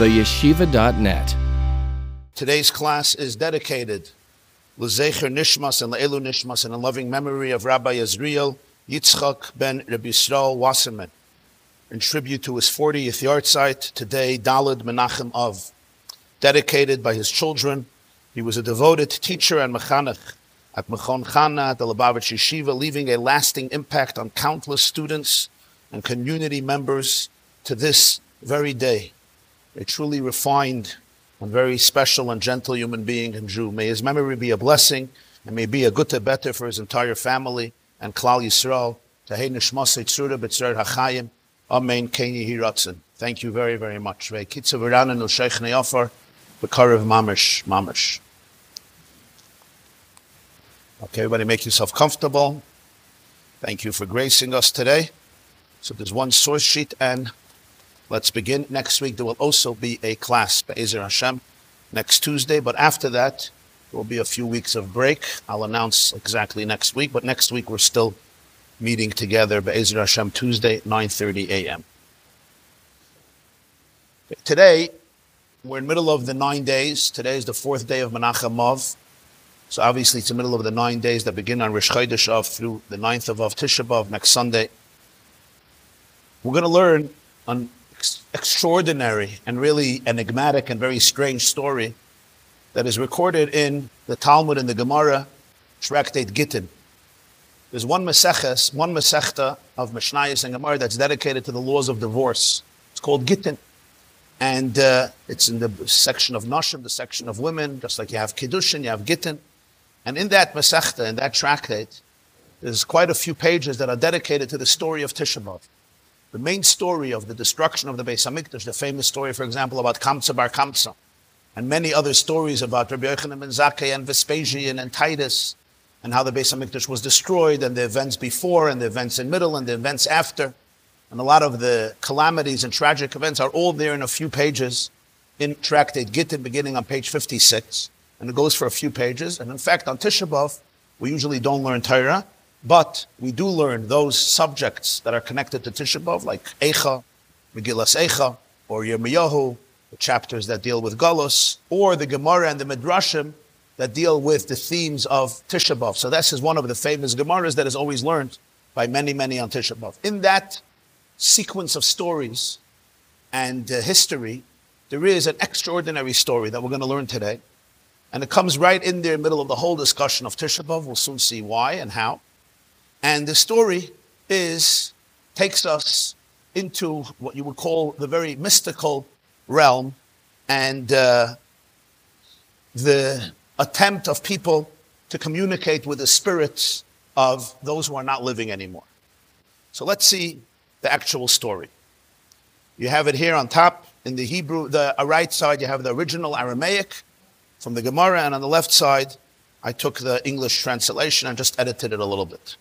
theyeshiva.net. Today's class is dedicated L'Zecher Nishmas and Le'elu Nishmas in a loving memory of Rabbi Yisrael Yitzchak ben Rabbi Yisrael Wasserman. In tribute to his 40th yahrzeit, today, Daled Menachem Av. Dedicated by his children, he was a devoted teacher and mechanech at Mechon Chana at the Lubavitch Yeshiva, leaving a lasting impact on countless students and community members to this very day. A truly refined and very special and gentle human being and Jew. May his memory be a blessing and may be a gute better for his entire family and Klal Yisrael. Tehei nishmasei tzura b'tzar hachayim. Amen. Keni hiratzen. Thank you very, very much. Ve'kitza v'ranenu sheikh ne'afar b'karev mamish, mamish. Okay, everybody make yourself comfortable. Thank you for gracing us today. So there's one source sheet and let's begin. Next week there will also be a class, Be'ezer Hashem, next Tuesday. But after that, there will be a few weeks of break. I'll announce exactly next week. But next week we're still meeting together, Be'ezer Hashem, Tuesday, 9:30 a.m. Today, we're in the middle of the 9 days. Today is the 4th day of Menachem Av. So obviously it's the middle of the 9 days that begin on Rosh Chodesh Av through the 9th of Av, Tisha B'Av, next Sunday. We're going to learn an extraordinary and really enigmatic and very strange story that is recorded in the Talmud and the Gemara, Tractate Gittin. There's one Masechta of Mishnayos and Gemara that's dedicated to the laws of divorce. It's called Gittin. And it's in the section of Nashim, the section of women, just like you have Kiddushin, you have Gittin. And in that Masechta, in that tractate, there's quite a few pages that are dedicated to the story of Tisha B'Av. The main story of the destruction of the Beis HaMikdash, the famous story, for example, about Kamsa bar Kamsa, and many other stories about Rabbi Yochanan ben Zakkai and Vespasian and Titus, and how the Beis HaMikdash was destroyed, and the events before, and the events in middle, and the events after. And a lot of the calamities and tragic events are all there in a few pages in Tractate Gittin, beginning on page 56. And it goes for a few pages. And in fact, on Tisha B'Av, we usually don't learn Torah, but we do learn those subjects that are connected to Tisha B'Av, like Eicha, Megillas Eicha, or Yirmiyahu, the chapters that deal with Galus, or the Gemara and the Midrashim that deal with the themes of Tisha B'Av. So this is one of the famous Gemaras that is always learned by many, many on Tisha B'Av. In that sequence of stories and history, there is an extraordinary story that we're going to learn today. And it comes right in there in the middle of the whole discussion of Tisha B'Av. We'll soon see why and how. And the story takes us into what you would call the very mystical realm and the attempt of people to communicate with the spirits of those who are not living anymore. So let's see the actual story. You have it here on top in the Hebrew, the right side, you have the original Aramaic from the Gemara, and on the left side, I took the English translation and just edited it a little bit.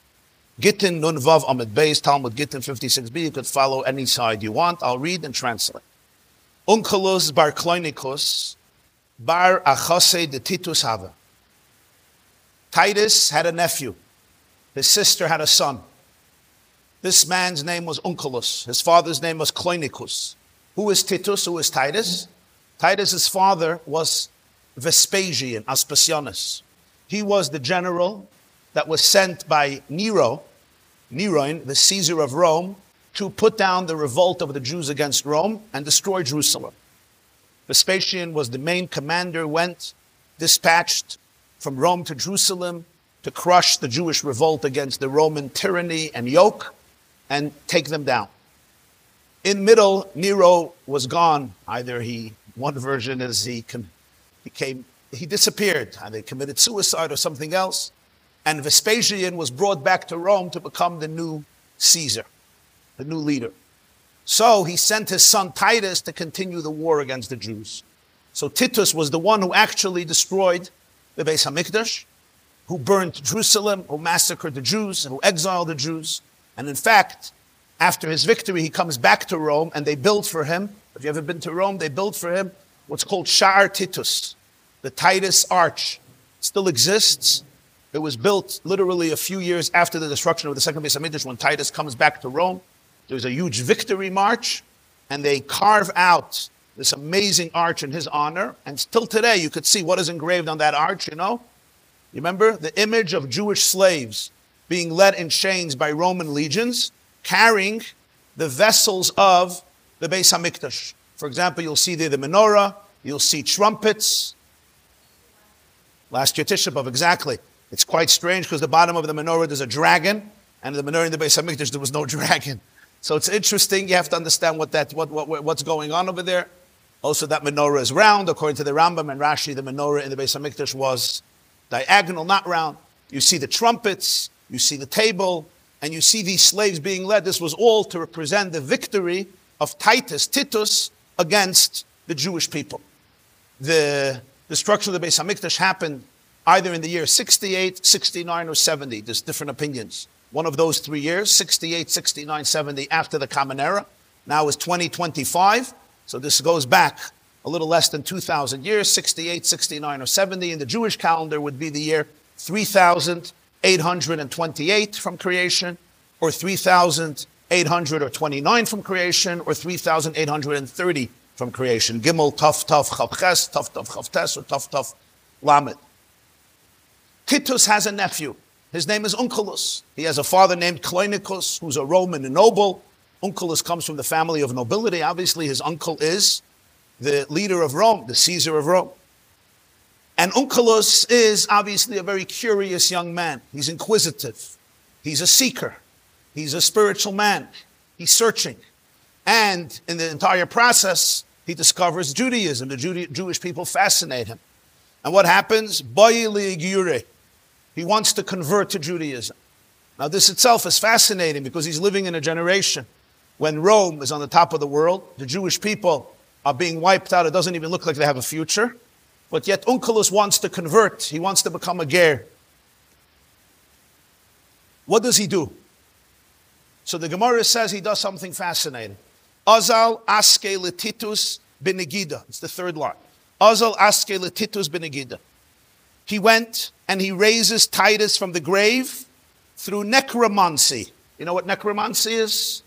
Gittin Nun Vav Amid Beis, Talmud Gittin 56b. You could follow any side you want. I'll read and translate. Unkelus bar Kloinikus bar Achase de Titus Hava. Titus had a nephew. His sister had a son. This man's name was Unkelus. His father's name was Kloinikus. Who is Titus? Who is Titus? Titus's father was Vespasian, Aspasianus. He was the general that was sent by Nero, the Caesar of Rome, to put down the revolt of the Jews against Rome and destroy Jerusalem. Vespasian was the main commander, went dispatched from Rome to Jerusalem to crush the Jewish revolt against the Roman tyranny and yoke and take them down. In middle, Nero was gone. Either one version is he disappeared, either committed suicide or something else. And Vespasian was brought back to Rome to become the new Caesar, the new leader. So he sent his son Titus to continue the war against the Jews. So Titus was the one who actually destroyed the Beis HaMikdash, who burned Jerusalem, who massacred the Jews, who exiled the Jews. And in fact, after his victory, he comes back to Rome and they build for him, if you ever been to Rome, they built for him what's called Sha'ar Titus, the Titus Arch. It still exists. It was built literally a few years after the destruction of the second Beis HaMikdash. When Titus comes back to Rome, there's a huge victory march, and they carve out this amazing arch in his honor. And still today, you could see what is engraved on that arch, you know? You remember? The image of Jewish slaves being led in chains by Roman legions, carrying the vessels of the Beis HaMikdash. For example, you'll see there the menorah, you'll see trumpets. Last year, Tisha B'Av, exactly. It's quite strange because the bottom of the menorah there's a dragon, and the menorah in the Beis HaMikdash there was no dragon. So it's interesting. You have to understand what's going on over there. Also, that menorah is round. According to the Rambam and Rashi, the menorah in the Beis HaMikdash was diagonal, not round. You see the trumpets, you see the table, and you see these slaves being led. This was all to represent the victory of Titus against the Jewish people. The destruction of the Beis HaMikdash happened either in the year 68, 69, or 70. There's different opinions. One of those 3 years, 68, 69, 70, after the Common Era. Now is 2025. So this goes back a little less than 2,000 years, 68, 69, or 70. In the Jewish calendar would be the year 3,828 from creation, or 3,829 from creation, or 3,830 from creation. Gimel, Taf, Taf, Chav Ches, Taf, Taf, Chav Tes, or Taf, Taf, Lamed. Titus has a nephew. His name is Unkelus. He has a father named Kleinikus, who's a Roman noble. Unkelus comes from the family of nobility. Obviously, his uncle is the leader of Rome, the Caesar of Rome. And Unkelus is obviously a very curious young man. He's inquisitive. He's a seeker. He's a spiritual man. He's searching. And in the entire process, he discovers Judaism. The Jewish people fascinate him. And what happens? He wants to convert to Judaism. Now, this itself is fascinating because he's living in a generation when Rome is on the top of the world. The Jewish people are being wiped out. It doesn't even look like they have a future. But yet Unkelus wants to convert. He wants to become a ger. What does he do? So the Gemara says he does something fascinating. Azal aske letitus benegida. It's the third line. Azal aske letitus benegida. He went and he raises Titus from the grave through necromancy. You know what necromancy is?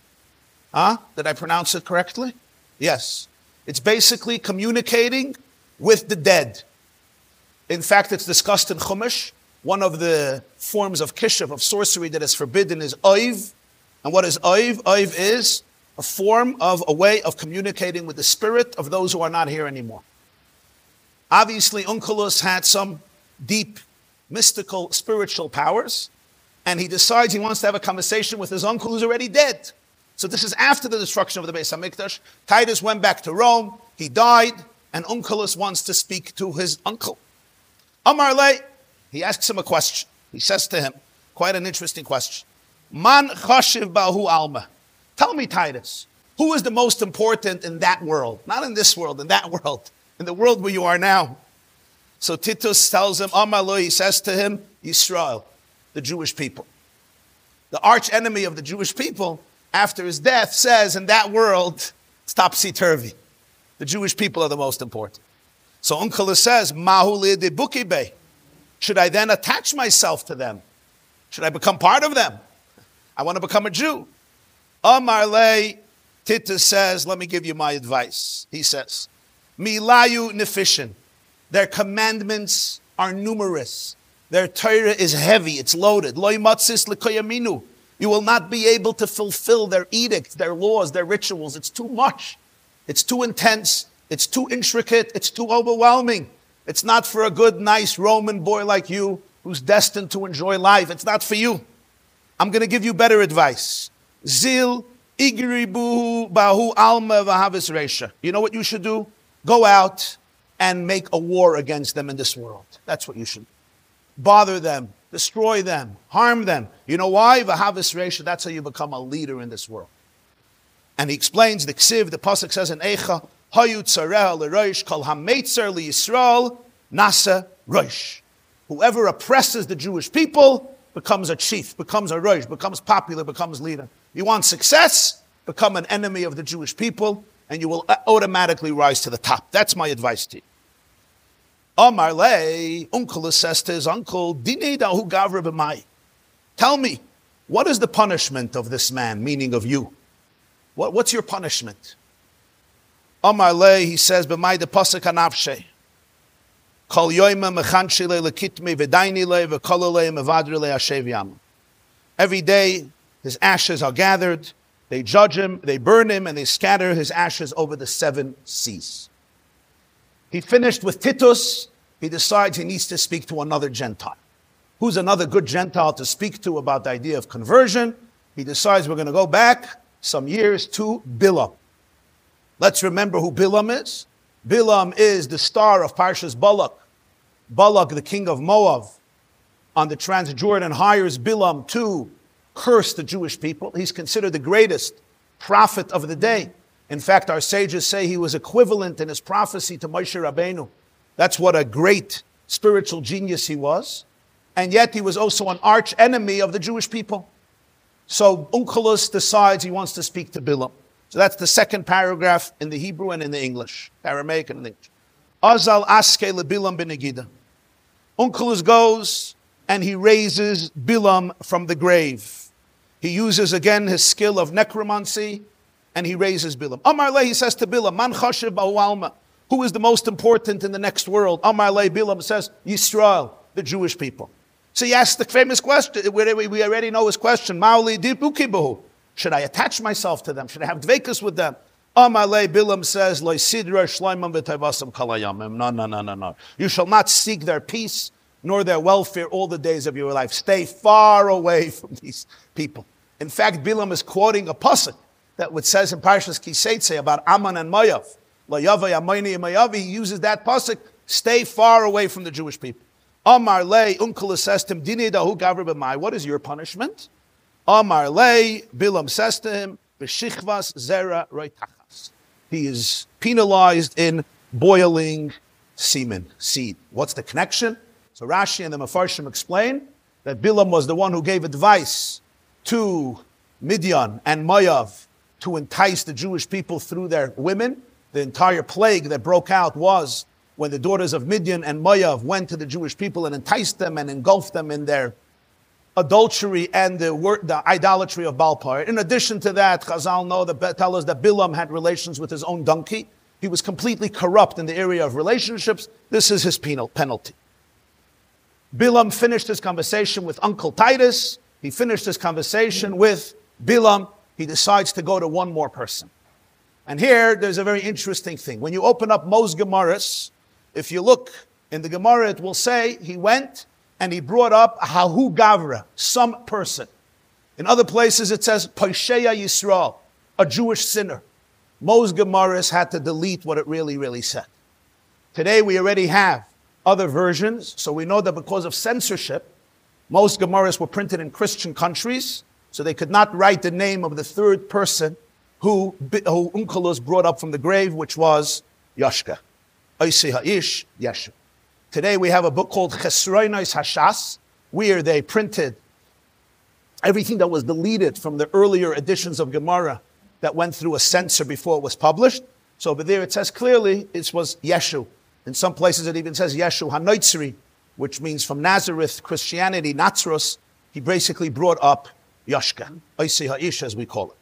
Did I pronounce it correctly? Yes. It's basically communicating with the dead. In fact, it's discussed in Chumash. One of the forms of kishuv, of sorcery that is forbidden is oiv. And what is oiv? Oiv is a form of, a way of communicating with the spirit of those who are not here anymore. Obviously, Unkelus had some deep, mystical, spiritual powers. And he decides he wants to have a conversation with his uncle who's already dead. So this is after the destruction of the Beis HaMikdash. Titus went back to Rome. He died. And Unkelus wants to speak to his uncle. Amar le, he asks him a question. He says to him, quite an interesting question. Man chashiv bahu alma. Tell me, Titus, who is the most important in that world? Not in this world, in that world. In the world where you are now. So Titus tells him, Amar lo, he says to him, Yisrael, the Jewish people. The arch enemy of the Jewish people, after his death, says in that world, it's topsy-turvy. The Jewish people are the most important. So Unkelus says, Mahu li bukibe. Should I then attach myself to them? Should I become part of them? I want to become a Jew. Amar le, Titus says, let me give you my advice. He says, Milayu nefishin. Their commandments are numerous. Their Torah is heavy, it's loaded. Lo matzis l'koyaminu. You will not be able to fulfill their edicts, their laws, their rituals. It's too much. It's too intense. It's too intricate. It's too overwhelming. It's not for a good, nice Roman boy like you who's destined to enjoy life. It's not for you. I'm going to give you better advice. Zil igribu bahu alma v'havis reisha. You know what you should do? Go out and make a war against them in this world. That's what you should do. Bother them, destroy them, harm them. You know why? V'havis reisha. That's how you become a leader in this world. And he explains the ksiv, the pasuk says in Eicha, Hayu tzareha l'roish kol hameitzer liYisrael nasa roish. Whoever oppresses the Jewish people becomes a chief, becomes a roish, becomes popular, becomes leader. You want success? Become an enemy of the Jewish people, and you will automatically rise to the top. That's my advice to you. Amar le, Unkelus says to his uncle, Dinei dahu gavra b'mai. Tell me, what is the punishment of this man, meaning of you? What's your punishment? Amar le, he says, b'may de pasuk hanafshe. Kol yoyma mechanshi le lekitme v'daini le v'kol le mevadri le hashev yam. Every day his ashes are gathered, they judge him, they burn him, and they scatter his ashes over the 7 seas. He finished with Titus. He decides he needs to speak to another Gentile. Who's another good Gentile to speak to about the idea of conversion? He decides we're going to go back some years to Baalam. Let's remember who Baalam is. Baalam is the star of Parshas Balak. Balak, the king of Moab, on the Transjordan, hires Baalam to curse the Jewish people. He's considered the greatest prophet of the day. In fact, our sages say he was equivalent in his prophecy to Moshe Rabbeinu. That's what a great spiritual genius he was. And yet he was also an arch enemy of the Jewish people. So Unkelus decides he wants to speak to Baalam. So that's the second paragraph in the Hebrew and in the English, Aramaic and in English. Azal aske le Baalam benegida. Unkelus goes and he raises Baalam from the grave. He uses again his skill of necromancy and he raises Baalam. Amar le, he says to Baalam, man chashiv ba'u'alma. Who is the most important in the next world? Amar le, Baalam says, Yisrael, the Jewish people. So he asks the famous question, we already know his question, Ma'uli dibukibahu. Should I attach myself to them? Should I have dvekus with them? Amar le, Baalam says, Lo sidra shloimam v'tavasam kalayamim. No. You shall not seek their peace nor their welfare all the days of your life. Stay far away from these people. In fact, Baalam is quoting a pasuk that what says in Parshas Kiseitze about Ammon and Moav. He uses that pasuk, stay far away from the Jewish people. Amar le, Unkelus says to him, Dini dahu gavr b'mai, what is your punishment? Amar le, Baalam says to him, B'shichvas zera roitachas. He is penalized in boiling semen, seed. What's the connection? So Rashi and the Mefarshim explain that Baalam was the one who gave advice to Midian and Moav to entice the Jewish people through their women. The entire plague that broke out was when the daughters of Midian and Moav went to the Jewish people and enticed them and engulfed them in their adultery and the idolatry of Baal. In addition to that, Chazal tell us that Baalam had relations with his own donkey. He was completely corrupt in the area of relationships. This is his penalty. Baalam finished his conversation with Uncle Titus. He finished his conversation with Baalam. He decides to go to one more person. And here, there's a very interesting thing. When you open up most Gemaras, if you look in the Gemara, it will say he went and he brought up Hahu Gavra, some person. In other places, it says Paisheya Yisrael, a Jewish sinner. Most Gemaras had to delete what it really said. Today, we already have other versions, so we know that because of censorship, most Gemaras were printed in Christian countries, so they could not write the name of the third person who Unkelus brought up from the grave, which was Yashka. Oisi Ha'ish, Yeshu. Today we have a book called Chesroinais Hashas, where they printed everything that was deleted from the earlier editions of Gemara that went through a censor before it was published. So over there it says clearly it was Yeshu. In some places it even says Yeshu HaNoitzri, which means from Nazareth, Christianity, Nazarus. He basically brought up Yashka, Oisi Ha'ish as we call it.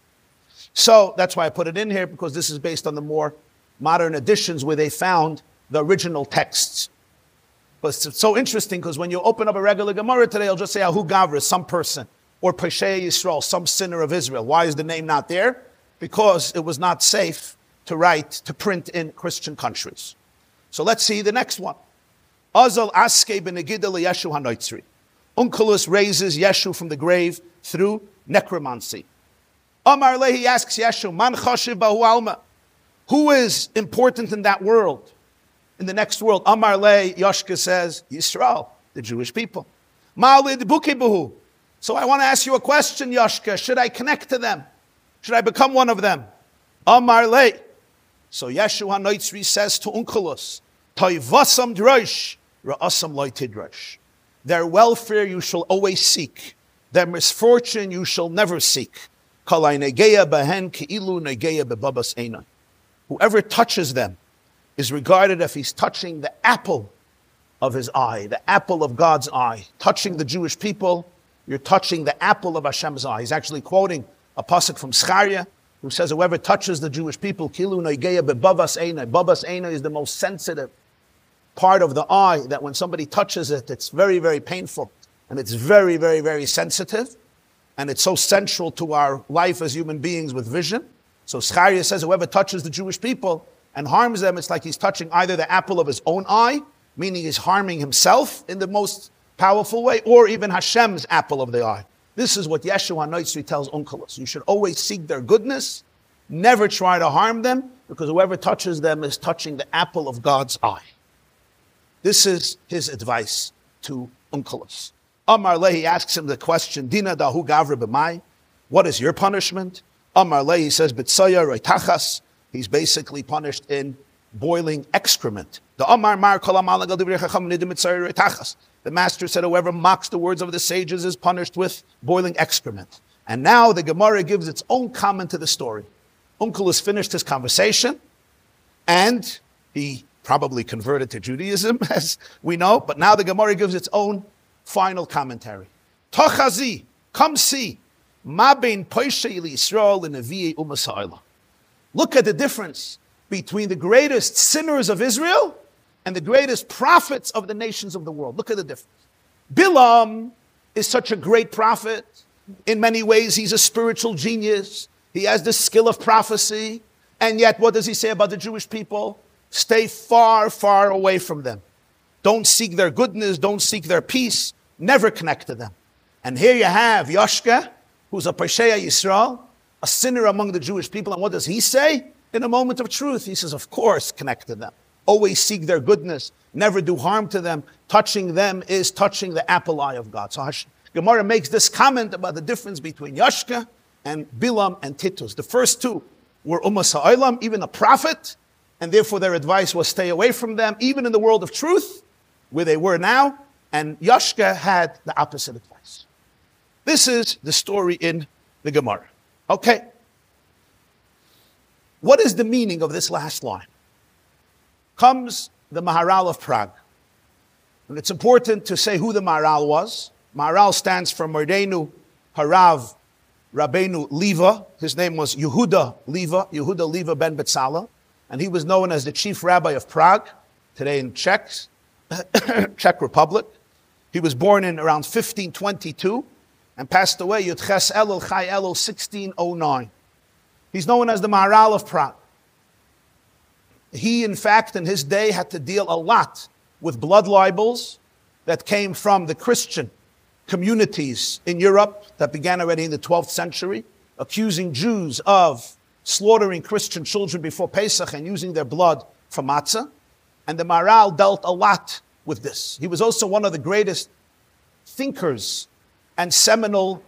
So that's why I put it in here, because this is based on the more modern editions where they found the original texts. But it's so interesting because when you open up a regular Gemara today, it'll just say Ahu Gavra, some person, or Pesheya Yisrael, some sinner of Israel. Why is the name not there? Because it was not safe to write, to print in Christian countries. So let's see the next one. Azal aske benegida Yeshu HaNoitzri. Unkelus raises Yeshu from the grave through necromancy. Amar le, he asks Yeshu, man chashiv bahu alma. Who is important in that world, in the next world? Amar le, Yashka says, Yisrael, the Jewish people. Ma'ali dibuki bahu. So I want to ask you a question, Yashka. Should I connect to them? Should I become one of them? Amar le. So Yeshu HaNoitzri says to Unkelus, Toivasam drosh, ra'asam loy tidrosh. Their welfare you shall always seek. Their misfortune you shall never seek. Whoever touches them is regarded if he's touching the apple of his eye, the apple of God's eye. Touching the Jewish people, you're touching the apple of Hashem's eye. He's actually quoting a pasuk from Zechariah, who says whoever touches the Jewish people, kilu noigeya bebavas eina. Bavas eina is the most sensitive part of the eye, that when somebody touches it, it's very, very painful. And it's very, very, very sensitive. And it's so central to our life as human beings with vision. So Zechariah says whoever touches the Jewish people and harms them, it's like he's touching either the apple of his own eye, meaning he's harming himself in the most powerful way, or even Hashem's apple of the eye. This is what Yeshu Shabsi Tzvi tells Unkelus. You should always seek their goodness, never try to harm them, because whoever touches them is touching the apple of God's eye. This is his advice to Unkelus. Amar Lehi asks him the question, Dina dahu gavra b'mai? What is your punishment? Amar Lehi says, B'tsoya roitachas. He's basically punished in boiling excrement. The master said, whoever mocks the words of the sages is punished with boiling excrement. And now the Gemara gives its own comment to the story. Unkelus finished his conversation, and he probably converted to Judaism, as we know, but now the Gemara gives its own final commentary. Tochazi, come see, ma bein poishei Yisrael lenevi'ei umas ha'olam. Look at the difference between the greatest sinners of Israel and the greatest prophets of the nations of the world. Look at the difference. Baalam is such a great prophet. In many ways, he's a spiritual genius. He has the skill of prophecy. And yet, what does he say about the Jewish people? Stay far, far away from them. Don't seek their goodness. Don't seek their peace. Never connect to them. And here you have Yashka, who's a Poshei Yisrael, a sinner among the Jewish people. And what does he say? In a moment of truth, he says, of course, connect to them. Always seek their goodness. Never do harm to them. Touching them is touching the apple eye of God. So Gemara makes this comment about the difference between Yashka and Baalam and Titus. The first two were Umas Ha'olam, even a prophet, and therefore their advice was stay away from them, even in the world of truth, where they were now. And Yashka had the opposite advice. This is the story in the Gemara. Okay. What is the meaning of this last line? Comes the Maharal of Prague. And it's important to say who the Maharal was. Maharal stands for Mordenu Harav Rabbeinu Leva. His name was Yehuda Leva ben Betzalel. And he was known as the chief rabbi of Prague, today in Czech Republic. He was born in around 1522 and passed away Yudches Elul Chai Elul 1609. He's known as the Maharal of Prague. He, in fact, in his day had to deal a lot with blood libels that came from the Christian communities in Europe that began already in the 12th century, accusing Jews of slaughtering Christian children before Pesach and using their blood for matzah. And the Maharal dealt a lot with this. He was also one of the greatest thinkers and seminal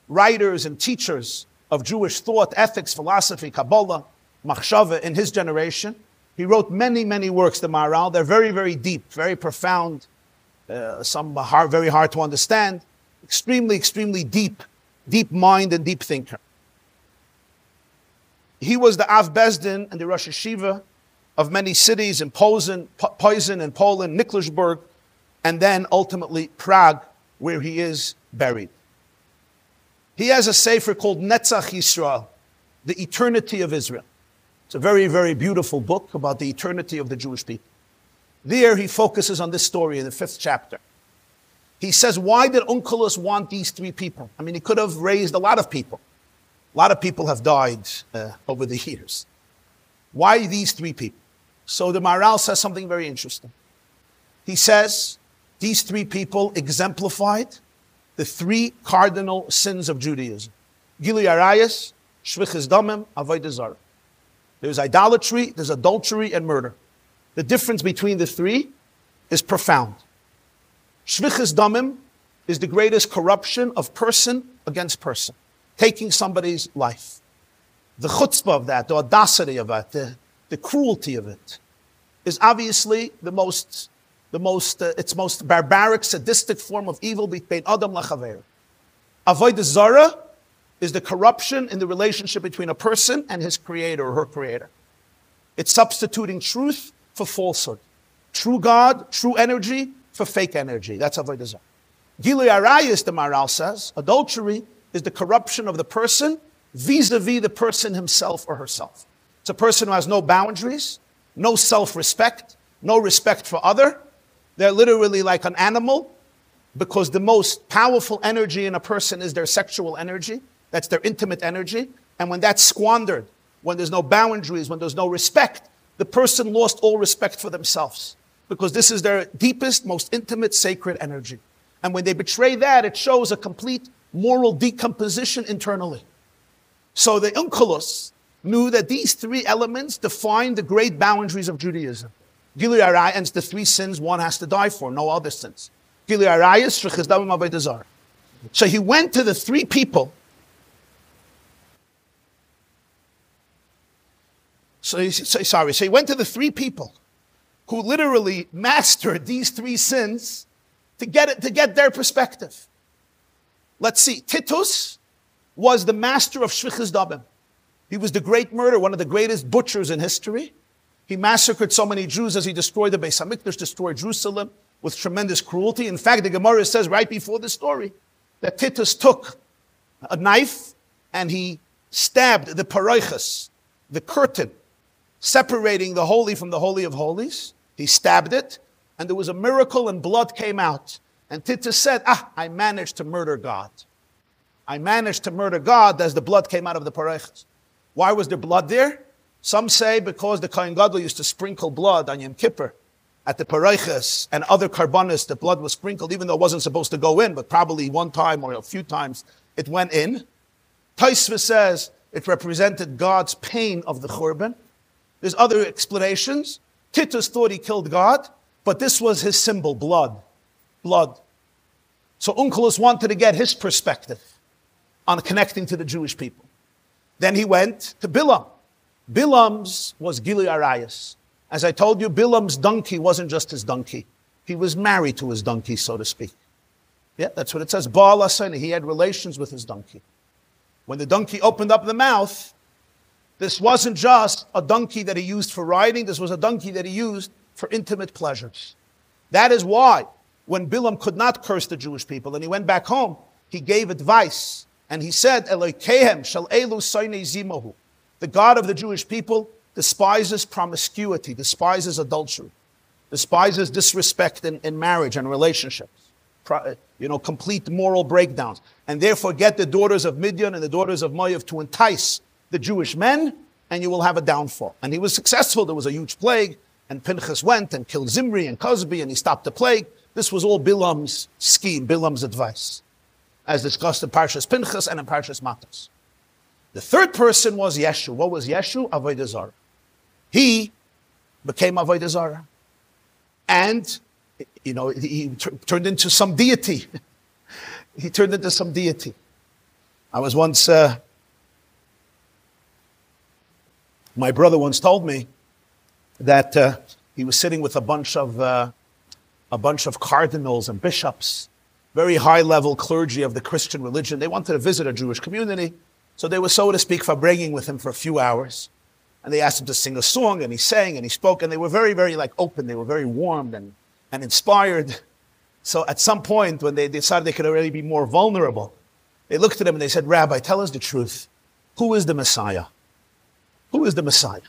writers and teachers of Jewish thought, ethics, philosophy, Kabbalah, Machshava in his generation. He wrote many, many works, the Maharal. They're very, very deep, very profound, some very hard to understand. Extremely, extremely deep mind and deep thinker. He was the Av Bezdin and the Rosh Yeshiva of many cities in Posen and Poland, Niklasburg, and then ultimately Prague, where he is buried. He has a sefer called Netzach Yisrael, the eternity of Israel. It's a very, very beautiful book about the eternity of the Jewish people. There he focuses on this story in the 5th chapter. He says, why did Unkelus want these 3 people? I mean, he could have raised a lot of people. A lot of people have died over the years. Why these 3 people? So the Maharal says something very interesting. He says, these 3 people exemplified the 3 cardinal sins of Judaism. Gilui Arayos, Shvichas Damim, Avodah Zarah. There's idolatry, there's adultery, and murder. The difference between the 3 is profound. Shvichas Damim is the greatest corruption of person against person, taking somebody's life. The chutzpah of that, the audacity of that, the cruelty of it, is obviously its most barbaric, sadistic form of evil between Adam lachaver. Avodah Zarah is the corruption in the relationship between a person and his creator or her creator. It's substituting truth for falsehood. True God, true energy for fake energy. That's Avodah Zarah. Gilui Arayos, the Maharal says, adultery is the corruption of the person vis-a-vis the person himself or herself. It's a person who has no boundaries, no self-respect, no respect for other. They're literally like an animal, because the most powerful energy in a person is their sexual energy. That's their intimate energy. And when that's squandered, when there's no boundaries, when there's no respect, the person lost all respect for themselves, because this is their deepest, most intimate, sacred energy. And when they betray that, it shows a complete moral decomposition internally. So the Unkelus knew that these three elements define the great boundaries of Judaism. Gilui Arayos, and the three sins one has to die for, no other sins. Gilui Arayos, Shfichas Damim, Avodah Zarah. So he went to the three people. So he went to the three people who literally mastered these three sins to get their perspective. Let's see. Titus was the master of Shfichas Damim. He was the great murderer, one of the greatest butchers in history. He massacred so many Jews as he destroyed the Beis HaMikdash, destroyed Jerusalem with tremendous cruelty. In fact, the Gemara says right before the story that Titus took a knife and he stabbed the paroiches, the curtain, separating the holy from the Holy of Holies. He stabbed it, and there was a miracle and blood came out. And Titus said, I managed to murder God. I managed to murder God as the blood came out of the paroiches. Why was there blood there? Some say because the Kohen Gadol used to sprinkle blood on Yom Kippur at the paroiches and other karbanos, the blood was sprinkled, even though it wasn't supposed to go in, but probably one time or a few times it went in. Titus says it represented God's pain of the Churban. There's other explanations. Titus thought he killed God, but this was his symbol, blood. Blood. So Unkelus wanted to get his perspective on connecting to the Jewish people. Then he went to Baalam. Baalam's was Gilui Arayos. As I told you, Baalam's donkey wasn't just his donkey. He was married to his donkey, so to speak. Yeah, that's what it says. Baal, he had relations with his donkey. When the donkey opened up the mouth, this wasn't just a donkey that he used for riding. This was a donkey that he used for intimate pleasures. That is why when Baalam could not curse the Jewish people and he went back home, he gave advice. And he said, Elokehem shel elu soinei zimohu. The God of the Jewish people despises promiscuity, despises adultery, despises disrespect in marriage and relationships. Complete moral breakdowns. And therefore get the daughters of Midian and the daughters of Moav to entice the Jewish men, and you will have a downfall. And he was successful. There was a huge plague, and Pinchas went and killed Zimri and Cosby, and he stopped the plague. This was all Balaam's scheme, Balaam's advice, as discussed in Parshas Pinchas and in Parshas Matos. The third person was Yeshu. What was Yeshu? Avodah Zarah. He became Avodah Zarah. And, he turned into some deity. He turned into some deity. I was once... my brother once told me that he was sitting with a bunch of cardinals and bishops, very high-level clergy of the Christian religion. They wanted to visit a Jewish community, so they were, so to speak, farbrengen with him for a few hours. And they asked him to sing a song, and he sang, and he spoke, and they were very, very open. They were very warmed and inspired. So at some point, when they decided they could already be more vulnerable, they looked at him and they said, Rabbi, tell us the truth. Who is the Messiah? Who is the Messiah?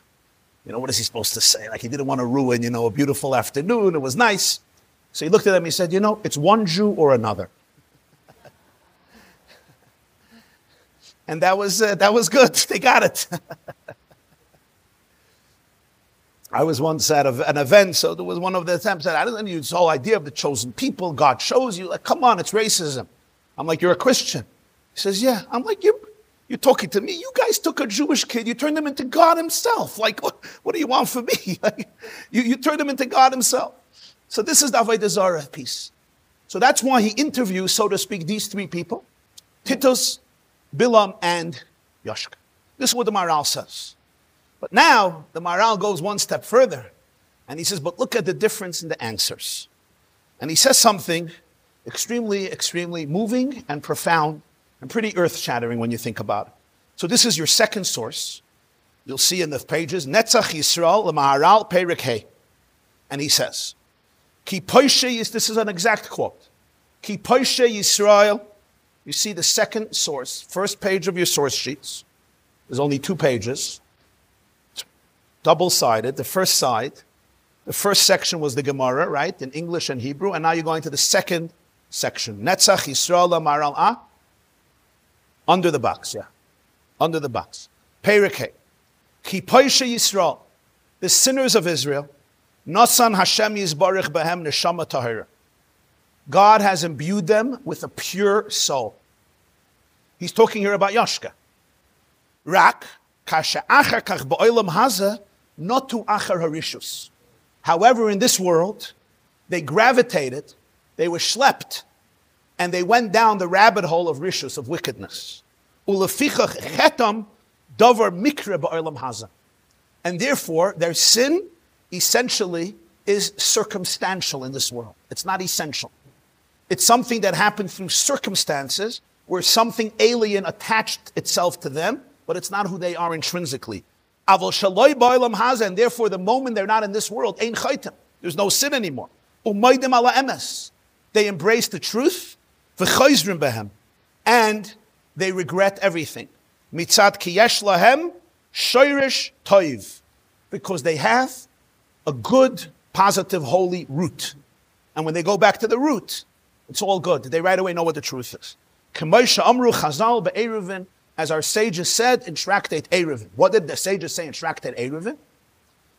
What is he supposed to say? Like he didn't want to ruin, a beautiful afternoon. It was nice. So he looked at them and he said, it's one Jew or another. And that was good. They got it. I was once at an event, so there was one of the attempts that I didn't use this whole idea of the chosen people. God chose you. Like, come on, it's racism. I'm like, you're a Christian. He says, yeah. I'm like, you're talking to me. You guys took a Jewish kid. You turned him into God himself. Like, what do you want from me? Like, you turned him into God himself. So this is the Avodah Zarah piece. So that's why he interviews, so to speak, these three people, Titus, Baalam, and Yashka. This is what the Maharal says. But now, the Maharal goes one step further, and he says, but look at the difference in the answers. And he says something extremely, extremely moving and profound and pretty earth-shattering when you think about it. So this is your second source. You'll see in the pages, Netzach Yisrael, the Maharal, Perek Hey. And he says, Ki Poishe, this is an exact quote. Ki Poishe Yisrael, you see the second source, first page of your source sheets. There's only 2 pages, double-sided. The first side, the first section was the Gemara, right, in English and Hebrew, and now you're going to the second section. Netzach Yisrael Maral under the box, yeah. Under the box. Perikei. Ki Poisha Yisrael, the sinners of Israel, Nasan Hashem Yizbarich Behem Neshama Tahira. God has imbued them with a pure soul. He's talking here about Yashka. Rak, kasha achar kach ba'olam haza, not to achar harishus. However, in this world, they gravitated, they were schlepped, and they went down the rabbit hole of rishus, of wickedness. Ulefichach chetam davar mikra ba'olam haza. And therefore, their sin essentially is circumstantial in this world. It's not essential. It's something that happened through circumstances where something alien attached itself to them, but it's not who they are intrinsically. Aval shaloi ba'olam haza, and therefore the moment they're not in this world, ein chaytem. There's no sin anymore. Umaydim ala emes. They embrace the truth, v'chayzrim behem, and they regret everything. Mitzad ki yesh lahem shoyrish toiv, because they have a good, positive, holy root. And when they go back to the root, it's all good. They right away know what the truth is. K'moshe amru chazal be'eruvin, as our sages said in Tractate Eruvin. What did the sages say in Tractate Eruvin?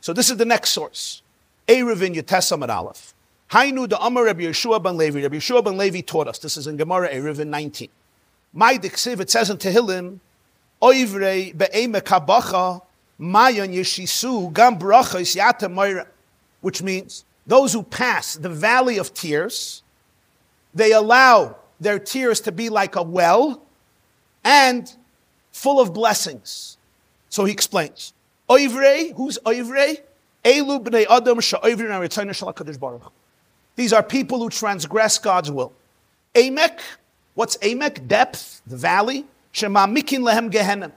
So this is the next source. Eruvin Yutesam at Aleph. Hainu da Amar Rabbi Yeshua ben Levi. Rabbi Yeshua ben Levi taught us. This is in Gemara Eruvin 19. My diksiv, it says in Tehillim, Oivrei be'eme kabacha mayan yeshisu gam brachos yata moira, which means those who pass the valley of tears, they allow their tears to be like a well and full of blessings. So he explains. Oivrei, who's Oivrei? Elu b'nei adam sha'oivrin ha'ritzayna shel HaKadosh Baruch Hu. These are people who transgress God's will. Emek, what's Emek? Depth, the valley. Shema'mikin lehem gehenim.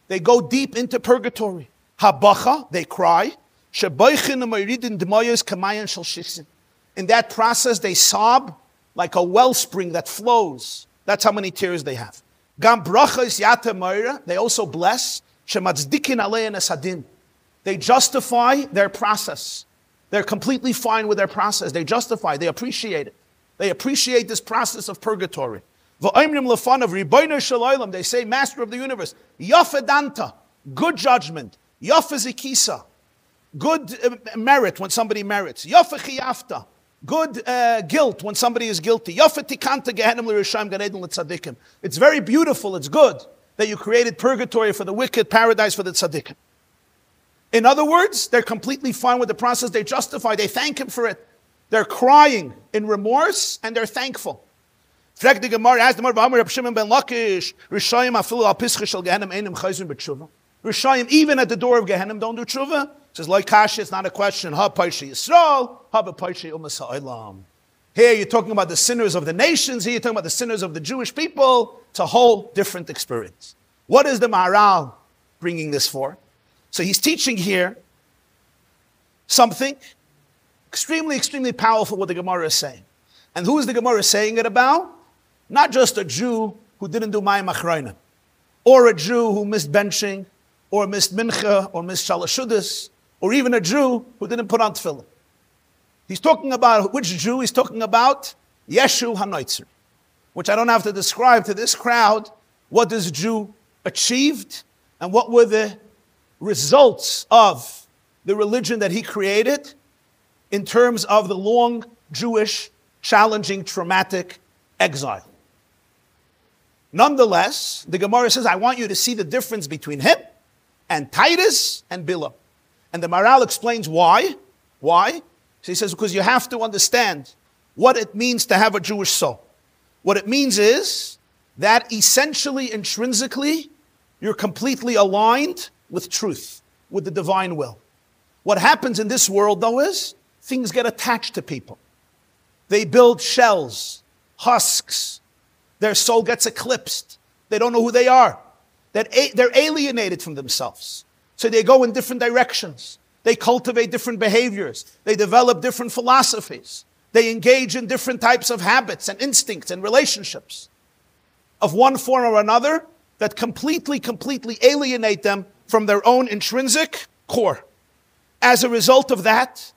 They go deep into purgatory. Habacha, they cry. Shebaychin ha'mayridin d'mayos kamayan shel shisin. In that process, they sob like a wellspring that flows. That's how many tears they have. Gam brachos yata moira, they also bless. Shematzdikin alein esadin. They justify their process. They're completely fine with their process. They justify, they appreciate it. They appreciate this process of purgatory. V'oimrim lefanav ribono shel olam, they say, Master of the universe, yafe danta, good judgment, yafe zikisa, good merit when somebody merits, yafe chiyafta, good guilt when somebody is guilty. It's very beautiful, it's good that you created purgatory for the wicked, paradise for the tzaddikim. In other words, they're completely fine with the process. They justify, they thank him for it. They're crying in remorse and they're thankful. Even at the door of Gehenna don't do tshuva. Says, like Kashi, it's not a question. Here you're talking about the sinners of the nations. Here you're talking about the sinners of the Jewish people. It's a whole different experience. What is the Maharal bringing this for? So he's teaching here something extremely, extremely powerful what the Gemara is saying. And who is the Gemara saying it about? Not just a Jew who didn't do Mayim Achrayim, or a Jew who missed benching, or missed mincha, or missed shalashudas, or even a Jew who didn't put on tefillin. He's talking about which Jew? He's talking about Yeshu HaNoitzer, which I don't have to describe to this crowd what this Jew achieved and what were the results of the religion that he created in terms of the long Jewish, challenging, traumatic exile. Nonetheless, the Gemara says, I want you to see the difference between him and Titus and Baalam. And the Maharal explains why. Why? So he says, because you have to understand what it means to have a Jewish soul. What it means is that essentially, intrinsically, you're completely aligned with truth, with the divine will. What happens in this world, though, is things get attached to people. They build shells, husks. Their soul gets eclipsed. They don't know who they are. They're alienated from themselves. So they go in different directions. They cultivate different behaviors. They develop different philosophies. They engage in different types of habits and instincts and relationships. Of one form or another, that completely alienate them from their own intrinsic core. As a result of that,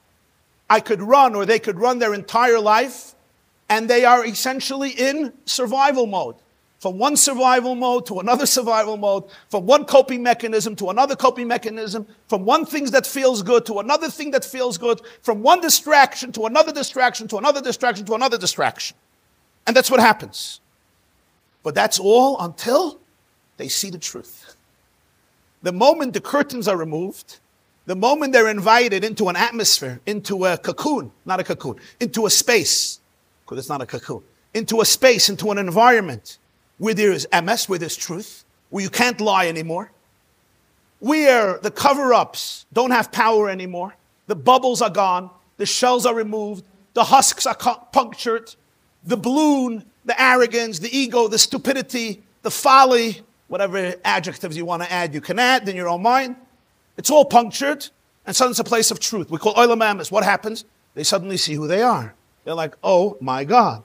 I could run, or they could run their entire life, and they are essentially in survival mode. From one survival mode to another survival mode, from one coping mechanism to another coping mechanism, from one thing that feels good to another thing that feels good, from one distraction to another distraction to another distraction to another distraction. And that's what happens. But that's all until they see the truth. The moment the curtains are removed, the moment they're invited into an atmosphere, into a cocoon, not a cocoon, into a space, because it's not a cocoon, into a space, into an environment where there is emes, where there's truth, where you can't lie anymore, where the cover-ups don't have power anymore, the bubbles are gone, the shells are removed, the husks are punctured, the balloon, the arrogance, the ego, the stupidity, the folly, whatever adjectives you want to add, you can add in your own mind. It's all punctured, and suddenly it's a place of truth. We call olam emes. What happens? They suddenly see who they are. They're like, oh my God,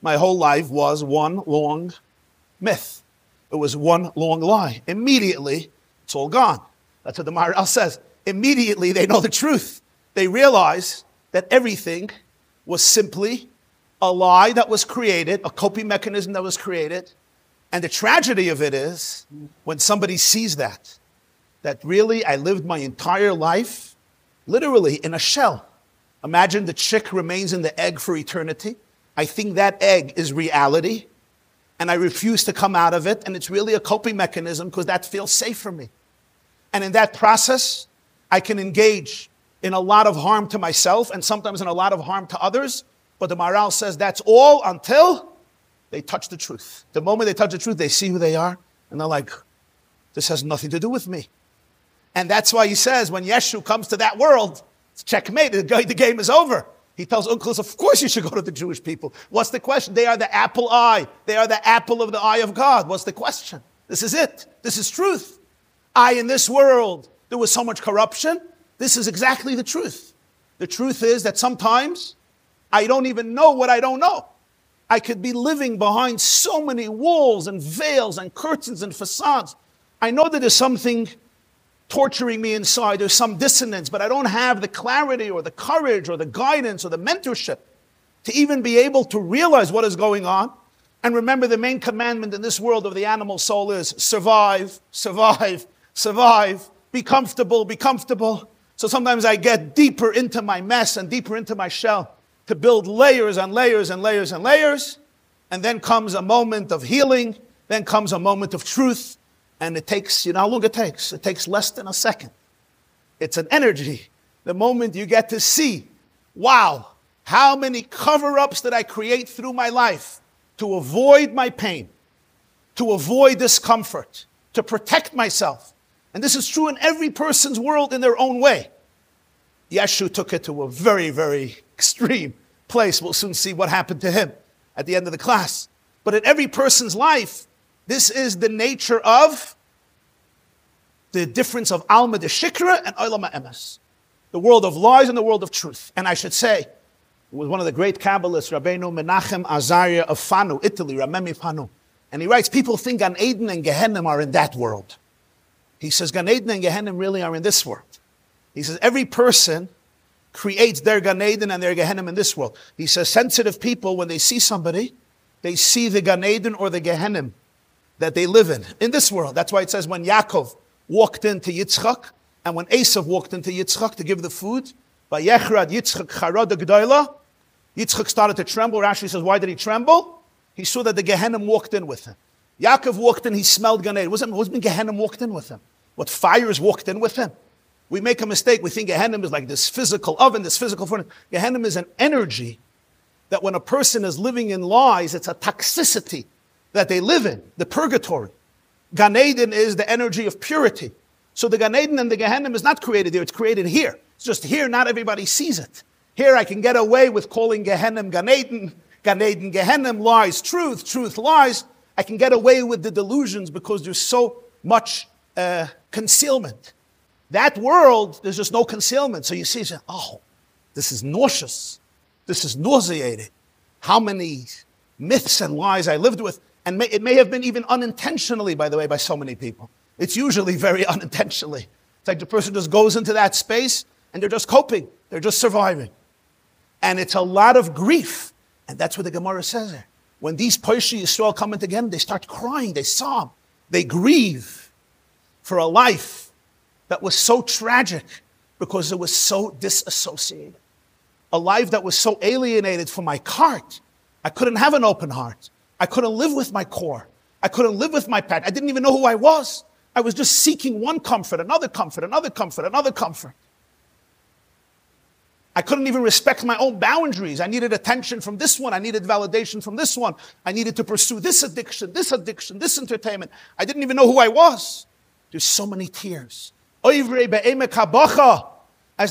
my whole life was one long myth. It was one long lie. Immediately, it's all gone. That's what the Maharal says. Immediately, they know the truth. They realize that everything was simply a lie that was created, a coping mechanism that was created. And the tragedy of it is, when somebody sees that really I lived my entire life, literally in a shell. Imagine the chick remains in the egg for eternity. I think that egg is reality. And I refuse to come out of it, and it's really a coping mechanism because that feels safe for me. And in that process, I can engage in a lot of harm to myself and sometimes in a lot of harm to others. But the Maharal says that's all until they touch the truth. The moment they touch the truth, they see who they are, and they're like, this has nothing to do with me. And that's why he says when Yeshu comes to that world, it's checkmate, the game is over. He tells Unkelus, of course you should go to the Jewish people. What's the question? They are the apple eye. They are the apple of the eye of God. What's the question? This is it. This is truth. In this world, there was so much corruption. This is exactly the truth. The truth is that sometimes I don't even know what I don't know. I could be living behind so many walls and veils and curtains and facades. I know that there's something torturing me inside, there's some dissonance, but I don't have the clarity or the courage or the guidance or the mentorship to even be able to realize what is going on. And remember, the main commandment in this world of the animal soul is survive, survive, survive, be comfortable, be comfortable. So sometimes I get deeper into my mess and deeper into my shell to build layers and layers and layers and layers. And then comes a moment of healing, then comes a moment of truth. And it takes, you know how long it takes? It takes less than a second. It's an energy. The moment you get to see, wow, how many cover-ups did I create through my life to avoid my pain, to avoid discomfort, to protect myself. And this is true in every person's world in their own way. Yeshu took it to a very, very extreme place. We'll soon see what happened to him at the end of the class. But in every person's life, this is the nature of the difference of Alma de Shikra and Olam Emes. The world of lies and the world of truth. And I should say, it was one of the great Kabbalists, Rabbeinu Menachem Azaria of Fanu, Italy, Ramemi Fanu. And he writes, people think Gan Eden and Gehenna are in that world. He says, Gan Eden and Gehenna really are in this world. He says, every person creates their Gan Eden and their Gehenna in this world. He says, sensitive people, when they see somebody, they see the Gan Eden or the Gehenna that they live in this world. That's why it says when Yaakov walked into Yitzchak, and when Esav walked into Yitzchak to give the food, Vayechrad Yitzchak Charad G'dayla, Yitzchak started to tremble. Rashi says, why did he tremble? He saw that the Gehenna walked in with him. Yaakov walked in, he smelled Gan Eden. It wasn't Gehenna walked in with him. What fires walked in with him? We make a mistake. We think Gehenna is like this physical oven, this physical furnace. Gehenna is an energy that when a person is living in lies, it's a toxicity that they live in, the purgatory. Gan Eden is the energy of purity. So the Gan Eden and the Gehenna is not created there, it's created here. It's just here, not everybody sees it. Here I can get away with calling Gehenna Gan Eden, Gehenna lies, truth lies. I can get away with the delusions because there's so much concealment. That world, there's just no concealment. So you see, oh, this is nauseous. This is nauseating. How many myths and lies I lived with. And it may have been even unintentionally, by the way, by so many people. It's usually very unintentionally. It's like the person just goes into that space and they're just coping. They're just surviving. And it's a lot of grief. And that's what the Gemara says there. When these Poshei Yisrael come in again, they start crying, they sob, they grieve for a life that was so tragic because it was so disassociated. A life that was so alienated from my heart. I couldn't have an open heart. I couldn't live with my core. I couldn't live with my path. I didn't even know who I was. I was just seeking one comfort, another comfort, another comfort, another comfort. I couldn't even respect my own boundaries. I needed attention from this one. I needed validation from this one. I needed to pursue this addiction, this entertainment. I didn't even know who I was. There's so many tears. As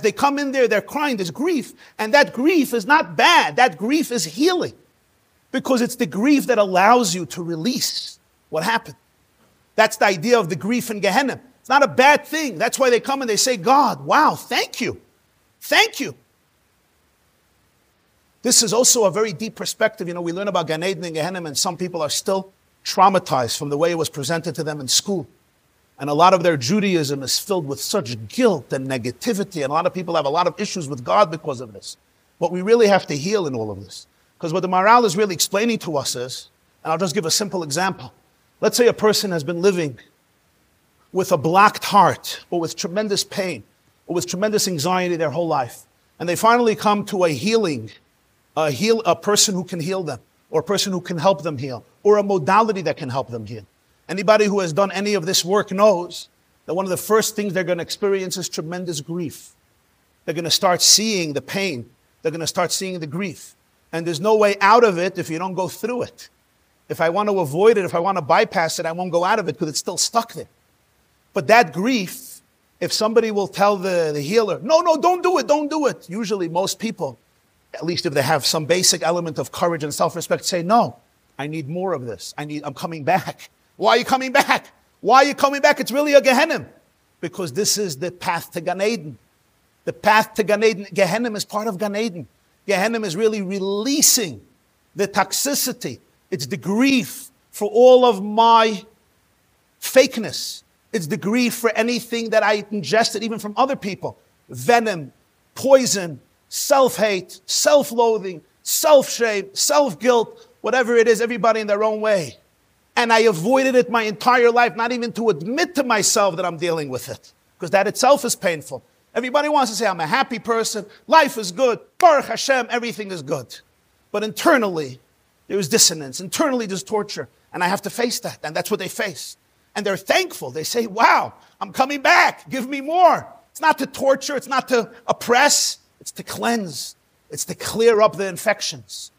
they come in there, they're crying. There's grief. And that grief is not bad. That grief is healing. Because it's the grief that allows you to release what happened. That's the idea of the grief in Gehenna. It's not a bad thing. That's why they come and they say, God, wow, thank you. Thank you. This is also a very deep perspective. You know, we learn about Gan Eden and Gehenna, and some people are still traumatized from the way it was presented to them in school. And a lot of their Judaism is filled with such guilt and negativity. And a lot of people have a lot of issues with God because of this. What we really have to heal in all of this. Because what the Maharal is really explaining to us is, and I'll just give a simple example. Let's say a person has been living with a blocked heart, or with tremendous pain, or with tremendous anxiety their whole life. And they finally come to a person who can heal them, or a person who can help them heal, or a modality that can help them heal. Anybody who has done any of this work knows that one of the first things they're going to experience is tremendous grief. They're going to start seeing the pain. They're going to start seeing the grief. And there's no way out of it if you don't go through it. If I want to avoid it, if I want to bypass it, I won't go out of it because it's still stuck there. But that grief, if somebody will tell the healer, no, don't do it. Usually most people, at least if they have some basic element of courage and self-respect, say, no, I need more of this. I'm coming back. Why are you coming back? Why are you coming back? It's really a Gehenna. Because this is the path to Gan Eden. The path to Gan Eden. Gehenna is part of Gan Eden. Gehenna is really releasing the toxicity. It's the grief for all of my fakeness. It's the grief for anything that I ingested, even from other people. Venom, poison, self-hate, self-loathing, self-shame, self-guilt, whatever it is, everybody in their own way. And I avoided it my entire life, not even to admit to myself that I'm dealing with it. Because that itself is painful. Everybody wants to say, I'm a happy person, life is good, Baruch Hashem, everything is good. But internally, there is dissonance. Internally, there's torture. And I have to face that. And that's what they face. And they're thankful. They say, wow, I'm coming back. Give me more. It's not to torture. It's not to oppress. It's to cleanse. It's to clear up the infections.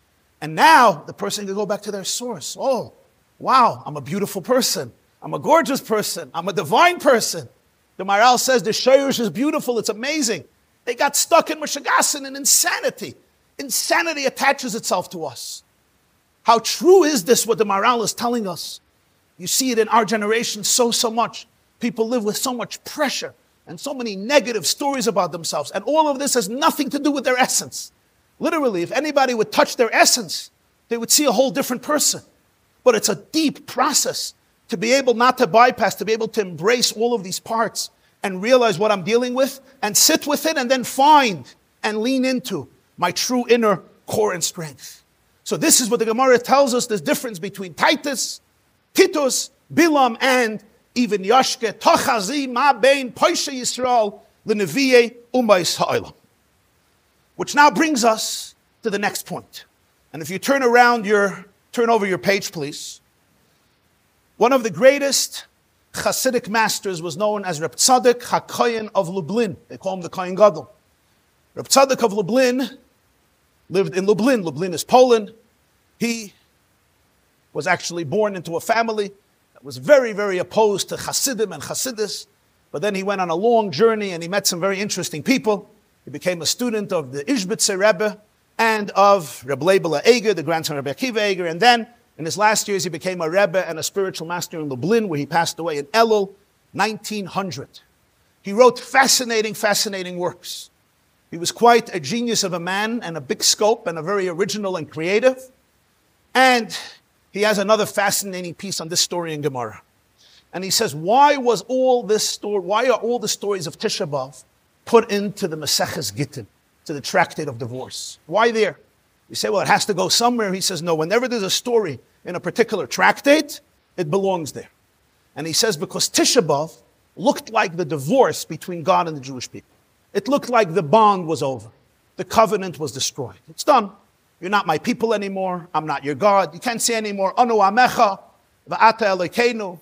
And now the person can go back to their source. Oh, wow, I'm a beautiful person. I'm a gorgeous person. I'm a divine person. The Maharal says the Shayrush is beautiful. It's amazing. They got stuck in Moshiach and insanity. Insanity attaches itself to us. How true is this, what the Maharal is telling us? You see it in our generation so much. People live with so much pressure and so many negative stories about themselves. And all of this has nothing to do with their essence. Literally, if anybody would touch their essence, they would see a whole different person. But it's a deep process to be able not to bypass, to be able to embrace all of these parts and realize what I'm dealing with and sit with it and then find and lean into my true inner core and strength. So this is what the Gemara tells us, this difference between Titus, Baalam, and even Yashke, Tochazi, Ma Bein, Poshei Yisrael, L'Neviye, Umma Yisrael. Which now brings us to the next point. And if you turn over your page, please. One of the greatest Hasidic masters was known as Reb Tzadok HaKohen of Lublin. They call him the Kohen Gadol. Reb Tzadok of Lublin lived in Lublin. Lublin is Poland. He was actually born into a family that was very, very opposed to Hasidim and Hasidus. But then he went on a long journey and he met some very interesting people. He became a student of the Ishbitzer Rebbe and of Reb Leibel Eger, the grandson of Rabbi Akiva Eger. And then in his last years, he became a Rebbe and a spiritual master in Lublin, where he passed away in Elul, 1900. He wrote fascinating, fascinating works. He was quite a genius of a man and a big scope and a very original and creative. And he has another fascinating piece on this story in Gemara. And he says, why are all the stories of Tisha B'Av put into the Maseches Gittin, to the tractate of divorce? Why there? You say, well, it has to go somewhere. He says, no, whenever there's a story in a particular tractate, it belongs there. And he says, because Tisha B'Av looked like the divorce between God and the Jewish people. It looked like the bond was over. The covenant was destroyed. It's done. You're not my people anymore. I'm not your God. You can't say anymore, Anu Amecha, V'ata Elokeinu,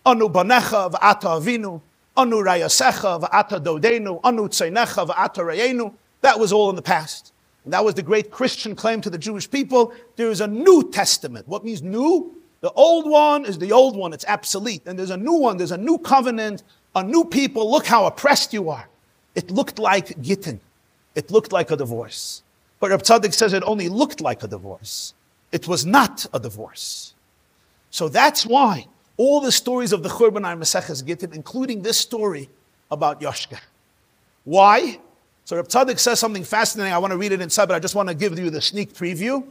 Anu Banecha, V'ata Avinu, Anu Rayasecha, V'ata Dodenu, Anu Tzeinecha, V'ata Rayenu. That was all in the past. And that was the great Christian claim to the Jewish people. There is a New Testament. What means new? The old one is the old one. It's obsolete. And there's a new one. There's a new covenant, a new people. Look how oppressed you are. It looked like Gittin. It looked like a divorce. But Reb Tzaddik says it only looked like a divorce. It was not a divorce. So that's why all the stories of the Churban are Maseches Gittin, including this story about Yoshka. Why? So Reb Tzaddik says something fascinating. I want to read it inside, but I just want to give you the sneak preview.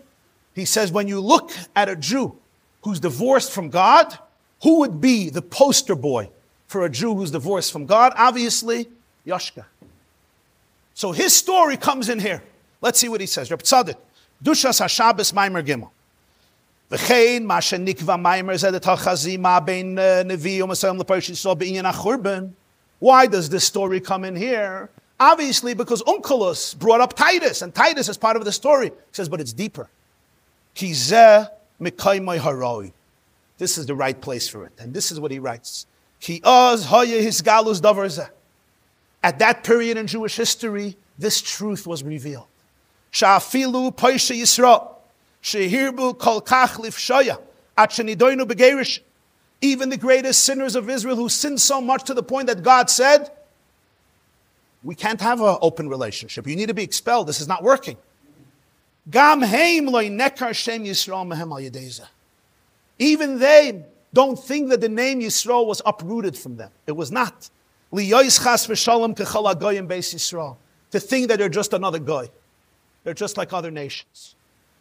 He says, when you look at a Jew who's divorced from God, who would be the poster boy for a Jew who's divorced from God? Obviously, Yoshka. So his story comes in here. Let's see what he says. Reb Tzaddik, Dushas HaShabbos Maimer Gimel. V'chein ma shenikva Maimer zedet hachazi ma bein nevi u'masayim l'parish Yisrael be'inyan ha'churban. Why does this story come in here? Obviously, because Unkelus brought up Titus, and Titus is part of the story. He says, but it's deeper. Ki zeh mekaymai haroi. This is the right place for it. And this is what he writes. Ki oz hoye hisgalus davar zeh. At that period in Jewish history, this truth was revealed. Sha'afilu poishe Yisrael, shehirbu kol kach lifshoya, at shenidoinu begerish. Even the greatest sinners of Israel who sinned so much to the point that God said, we can't have an open relationship. You need to be expelled. This is not working. Gam heim loy nekar Shem Yisrael mehem al yedei. Even they don't think that the name Yisrael was uprooted from them. It was not. Liyois chas v'shalom kechol hagoyim beis Yisrael. To think that they're just another goy. They're just like other nations.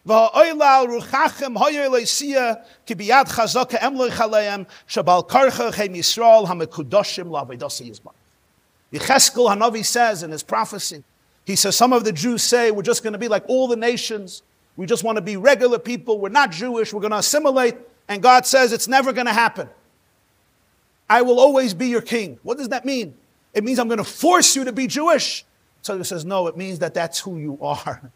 V'ha'oilal ruchachem hoyer leisiya ki biyad chazaka emloich aleim shabal karcha chem Yisrael hamekudoshim la'avodasa yizbar. Yecheskel Hanavi says in his prophecy, he says some of the Jews say we're just going to be like all the nations. We just want to be regular people. We're not Jewish. We're going to assimilate. And God says it's never going to happen. I will always be your king. What does that mean? It means I'm going to force you to be Jewish. So he says, no, it means that that's who you are.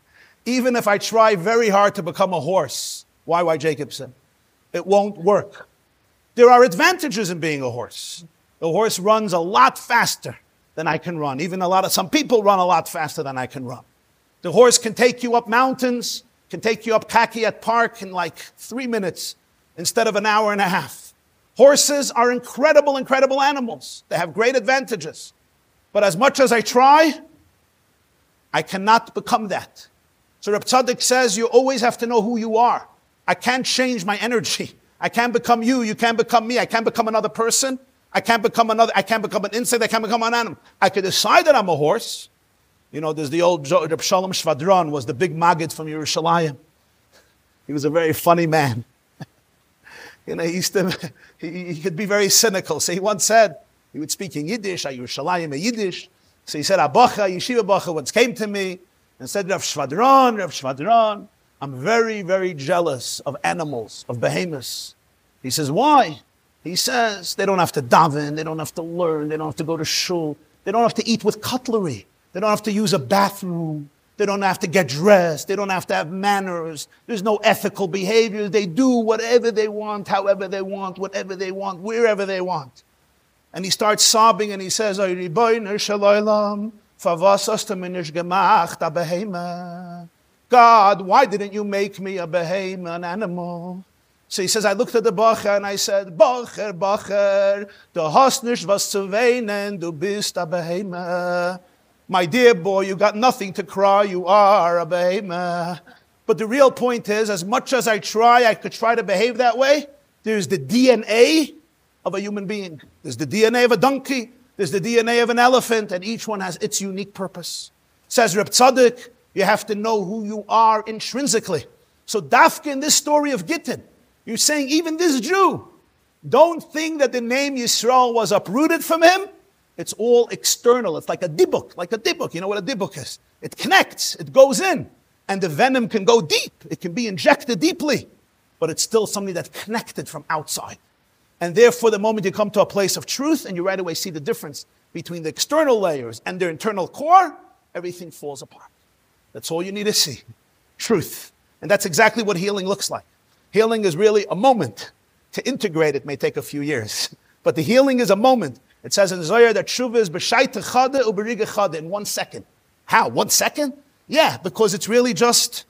Even if I try very hard to become a horse. Why Jacobson? It won't work. There are advantages in being a horse. The horse runs a lot faster than I can run. Even some people run a lot faster than I can run. The horse can take you up mountains, can take you up Kakiat Park in like 3 minutes instead of an hour and a half. Horses are incredible, incredible animals. They have great advantages. But as much as I try, I cannot become that. So Reb Tzaddik says you always have to know who you are. I can't change my energy. I can't become you. You can't become me. I can't become another person. I can't become an insect. I can't become an animal. I could decide that I'm a horse. You know, there's the old Reb Shalom Shvadron was the big Maggid from Yerushalayim. He was a very funny man. You know, he could be very cynical. So he once said, he would speak in Yiddish, Yerushalayim in Yiddish. So he said, Abacha, Yeshiva Bacha once came to me and said, Rav Shvadron, I'm very, very jealous of animals, of behemoths. He says, why? He says, they don't have to daven, they don't have to learn, they don't have to go to shul, they don't have to eat with cutlery, they don't have to use a bathroom, they don't have to get dressed, they don't have to have manners, there's no ethical behavior, they do whatever they want, however they want, whatever they want, wherever they want. And he starts sobbing and he says, God, why didn't you make me a behemoth, an animal? So he says, I looked at the Bacher and I said, Bacher, du hast nicht was zu weinen, du bist a behemoth. My dear boy, you got nothing to cry, you are a behemoth. But the real point is, as much as I could try to behave that way, there's the DNA of a human being. There's the DNA of a donkey, there's the DNA of an elephant, and each one has its unique purpose. Says Reb Tzaddik, you have to know who you are intrinsically. So Dafka in this story of Gittin, You're saying even this Jew, don't think that the name Yisrael was uprooted from him. It's all external. It's like a dibuk. You know what a dibuk is? It connects. It goes in. And the venom can go deep. It can be injected deeply. But it's still something that's connected from outside. And therefore, the moment you come to a place of truth and you right away see the difference between the external layers and their internal core, everything falls apart. That's all you need to see. Truth. And that's exactly what healing looks like. Healing is really a moment. To integrate it may take a few years. But the healing is a moment. It says in Zohar that Tshuva is b'shayta chada u'b'riga chada in 1 second. How? 1 second? Yeah, because it's really just,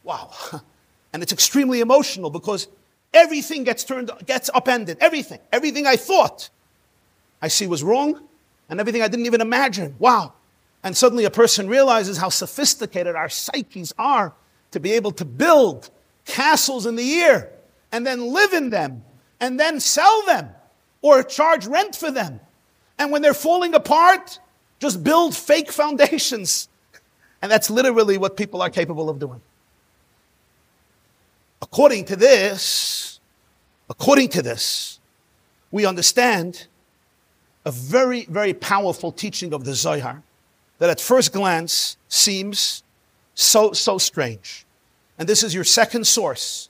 wow. And it's extremely emotional because everything gets upended. Everything. Everything I thought I see was wrong and everything I didn't even imagine. Wow. And suddenly a person realizes how sophisticated our psyches are to be able to build castles in the air and then live in them and then sell them or charge rent for them. And when they're falling apart, just build fake foundations. And that's literally what people are capable of doing. According to this, we understand a very, very powerful teaching of the Zohar that at first glance seems so strange. And this is your second source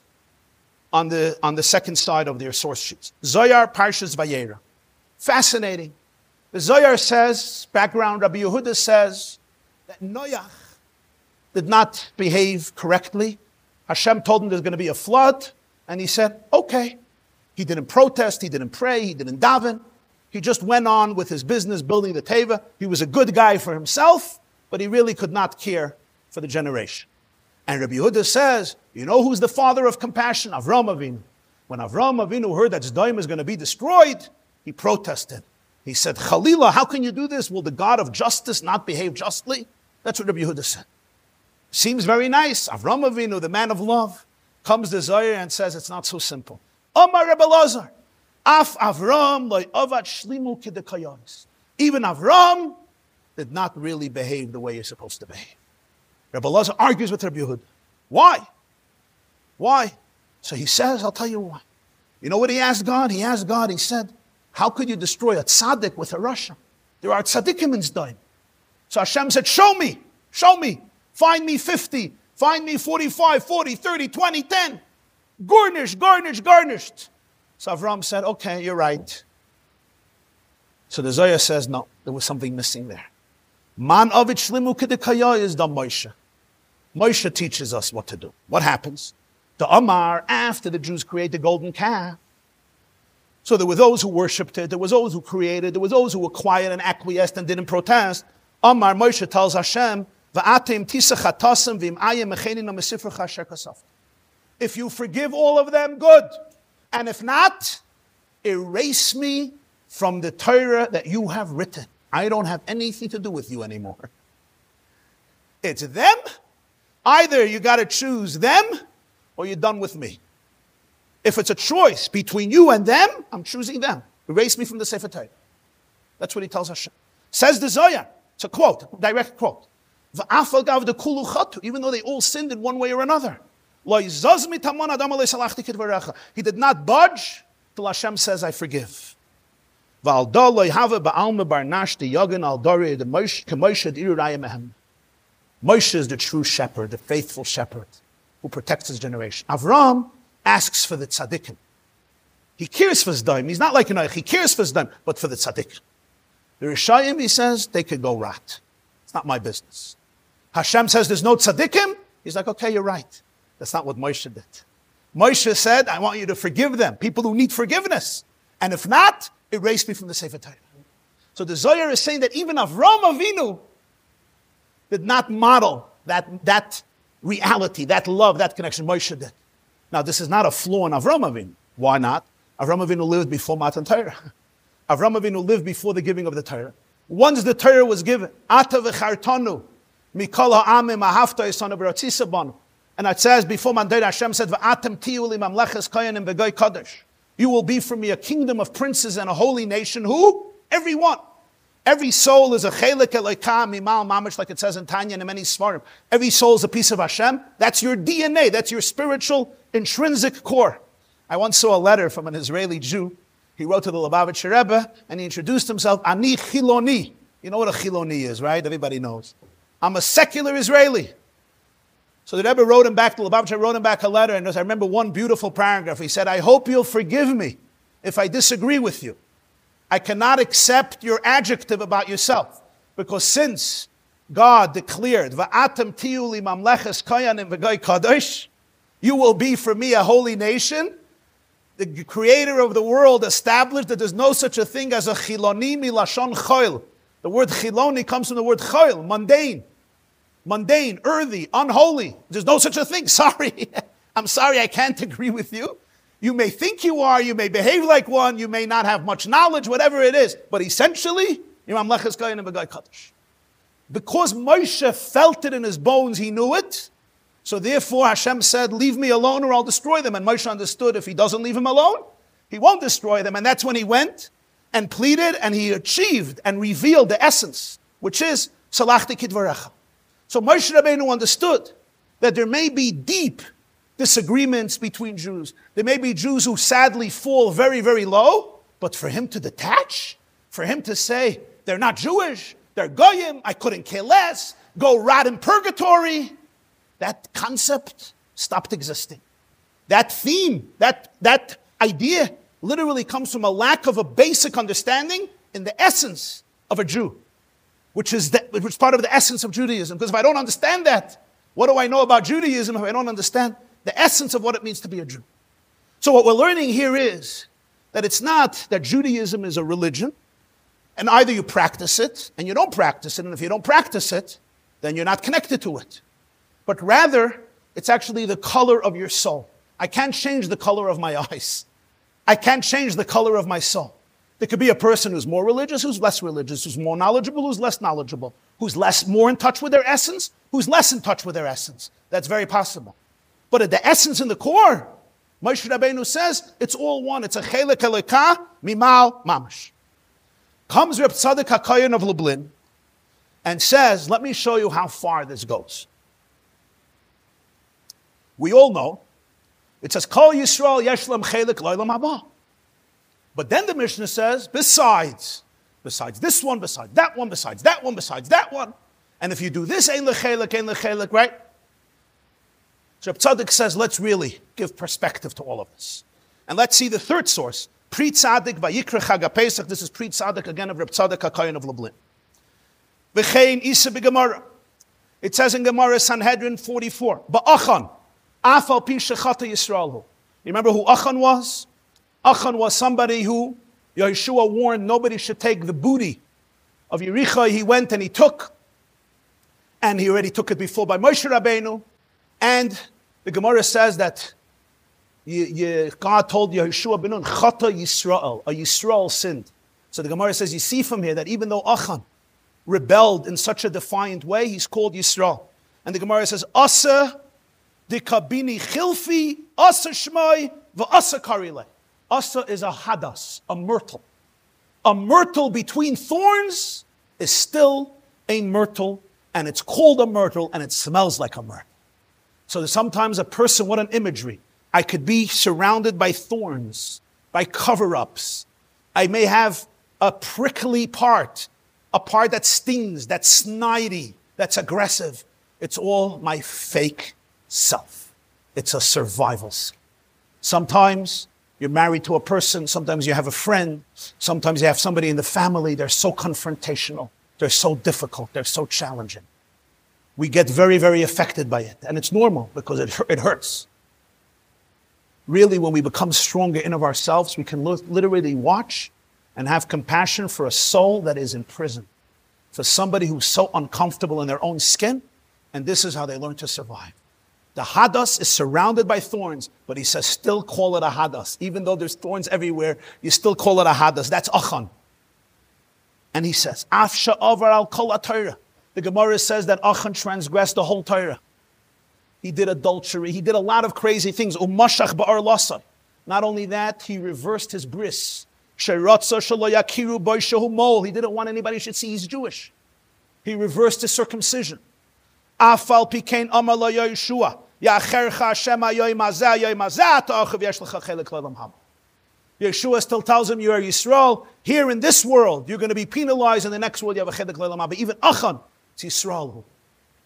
on the second side of your source sheets. Zohar Parshas Vayera. Fascinating. The Zohar says, background, Rabbi Yehuda says, that Noach did not behave correctly. Hashem told him there's going to be a flood, and he said, okay. He didn't protest, he didn't pray, he didn't daven. He just went on with his business, building the teva. He was a good guy for himself, but he really could not care for the generation. And Rabbi Yehuda says, you know who's the father of compassion? Avraham Avinu. When Avraham Avinu heard that Sodom is going to be destroyed, he protested. He said, Chalila, how can you do this? Will the God of justice not behave justly? That's what Rabbi Yehuda said. Seems very nice. Avraham Avinu, the man of love, comes to Zohar and says it's not so simple. Omar Rebbe Lazar, Af Avram loy avad shlimu k'dekayos. Even Avram did not really behave the way you're supposed to behave. Rebbe Lazar argues with Rabbi Yehuda. Why? Why? So he says, I'll tell you why. You know what he asked God? He asked God, he said, how could you destroy a tzaddik with a rasha? There are tzaddikim in Sdom. So Hashem said, show me. Find me 50. Find me 45, 40, 30, 20, 10. Garnished. So Avram said, okay, you're right. So the Zohar says, no, there was something missing there. Man avit shlimu kedekaya is the Moshe. Moshe teaches us what to do. What happens? The Amar, after the Jews create the golden calf. So there were those who worshipped it, there was those who created, there was those who were quiet and acquiesced and didn't protest. Amar, Moshe tells Hashem, if you forgive all of them, good. And if not, erase me from the Torah that you have written. I don't have anything to do with you anymore. It's them. Either you got to choose them or you're done with me. If it's a choice between you and them, I'm choosing them. Erase me from the Sefer Torah. That's what he tells Hashem. Says the Zohar. It's a quote, direct quote. Even though they all sinned in one way or another. He did not budge till Hashem says, I forgive. Moshe is the true shepherd, the faithful shepherd who protects his generation. Avram asks for the tzaddikim. He cares for Sdom. He's not like Noach. He cares for Sdom, but for the tzaddikim. The Rishayim, he says, they could go rat. It's not my business. Hashem says there's no tzaddikim. He's like, okay, you're right. That's not what Moshe did. Moshe said, I want you to forgive them, people who need forgiveness. And if not, erase me from the Sefer Torah. So the Zohar is saying that even Avraham Avinu did not model that reality, that love, that connection. Moshe did. Now, this is not a flaw in Avraham Avinu. Why not? Avraham Avinu lived before Matan Torah. Avraham Avinu lived before the giving of the Torah. Once the Torah was given, Ata v'chartanu mikol ha'amim ahavta yisanu b'ratzisa banu. And it says, before Mandai Hashem said, V'atem tiyu li mamleches koyanim v'goy kodesh. You will be for me a kingdom of princes and a holy nation. Who? Everyone. Every soul is a chelik eloka mimal mamash, like it says in Tanya and in many svarim. Every soul is a piece of Hashem. That's your DNA. That's your spiritual, intrinsic core. I once saw a letter from an Israeli Jew. He wrote to the Lubavitcher Rebbe, and he introduced himself, Ani Chiloni. You know what a Chiloni is, right? Everybody knows. I'm a secular Israeli. So the Rebbe wrote him back, the Lubavitcher wrote him back a letter, and I remember one beautiful paragraph. He said, I hope you'll forgive me if I disagree with you. I cannot accept your adjective about yourself, because since God declared, Va'atem tiyu li mamleches koyanim v'goy kadosh, you will be for me a holy nation. The creator of the world established that there's no such a thing as a chiloni milashon choil. The word chiloni comes from the word choil, mundane, earthy, unholy. There's no such a thing. Sorry. I'm sorry, I can't agree with you. You may think you are, you may behave like one, you may not have much knowledge, whatever it is. But essentially, you're mamleches koyanim v'goy kadosh. Because Moshe felt it in his bones, he knew it. So therefore Hashem said, leave me alone or I'll destroy them. And Moshe understood if he doesn't leave him alone, he won't destroy them. And that's when he went and pleaded and he achieved and revealed the essence, which is Salachti Kidvarecha. So Moshe Rabbeinu understood that there may be deep disagreements between Jews. There may be Jews who sadly fall very, very low, but for him to detach, for him to say, they're not Jewish, they're Goyim, I couldn't care less, go rot in purgatory, that concept stopped existing. That theme, that idea literally comes from a lack of a basic understanding in the essence of a Jew, which is part of the essence of Judaism. Because if I don't understand that, what do I know about Judaism if I don't understand the essence of what it means to be a Jew? So what we're learning here is that it's not that Judaism is a religion, and either you practice it and you don't practice it, and if you don't practice it, then you're not connected to it. But rather, it's actually the color of your soul. I can't change the color of my eyes. I can't change the color of my soul. There could be a person who's more religious, who's less religious, who's more knowledgeable, who's less knowledgeable, who's more in touch with their essence, who's less in touch with their essence. That's very possible. But at the essence in the core, Moshe Rabbeinu says, it's all one. It's a chelek eleka mimal mamash. Comes Reb Tzadok HaKohen of Lublin and says, let me show you how far this goes. We all know, it says, Kol Yisrael yesh lam chelek lo'olam haba. But then the Mishnah says, besides this one, besides that one, besides that one, besides that one. And if you do this, ein lechelek, right? So Reb Tzadok says, let's really give perspective to all of this. And let's see the third source. Pri Tzadik vayikra Chag HaPesach. This is Pri Tzadik again of Reb Tzadok HaKohen of Lublin. V'chein isa b'Gemara. It says in Gemara Sanhedrin 44. Ba'achan. Afal pi shechata Yisrael. You remember who Achan was? Achan was somebody who Yeshua warned nobody should take the booty of Yericho. He went and he took. And he already took it before by Moshe Rabbeinu. And the Gemara says that God told Yeshua ben Nun, Chata Yisrael, a Yisrael sinned. So the Gemara says, you see from here that even though Achan rebelled in such a defiant way, he's called Yisrael. And the Gemara says, Asa Dikabini Chilfi, Asa Shmai, V'asa Karile. Asa is a hadas, a myrtle. A myrtle between thorns is still a myrtle, and it's called a myrtle, and it smells like a myrtle. So sometimes a person, what an imagery. I could be surrounded by thorns, by cover-ups. I may have a prickly part, a part that stings, that's snidey, that's aggressive. It's all my fake self. It's a survival skill. Sometimes you're married to a person, sometimes you have a friend, sometimes you have somebody in the family, they're so confrontational, they're so difficult, they're so challenging. We get very, very affected by it. And it's normal because it hurts. Really, when we become stronger in of ourselves, we can literally watch and have compassion for a soul that is in prison. For somebody who's so uncomfortable in their own skin, and this is how they learn to survive. The hadas is surrounded by thorns, but he says, still call it a hadas. Even though there's thorns everywhere, you still call it a hadas. That's Achan. And he says, Afsha avar al kol ha-Torah. The Gemara says that Achan transgressed the whole Torah. He did adultery. He did a lot of crazy things. Umashach ba'ar lasai. Not only that, he reversed his bris. Sheratza shelo yakiru bo shehu mol. He didn't want anybody should see he's Jewish. He reversed his circumcision. Afal pikein amar lo Yeshua. Yachercha Shem hayoyim hazeh ta'achav yesh lecha chelek l'olam haba. Yeshua still tells him, you are Yisrael. Here in this world, you're going to be penalized. In the next world, you have a chelek l'olam haba. Even Achan, it's Yisrael.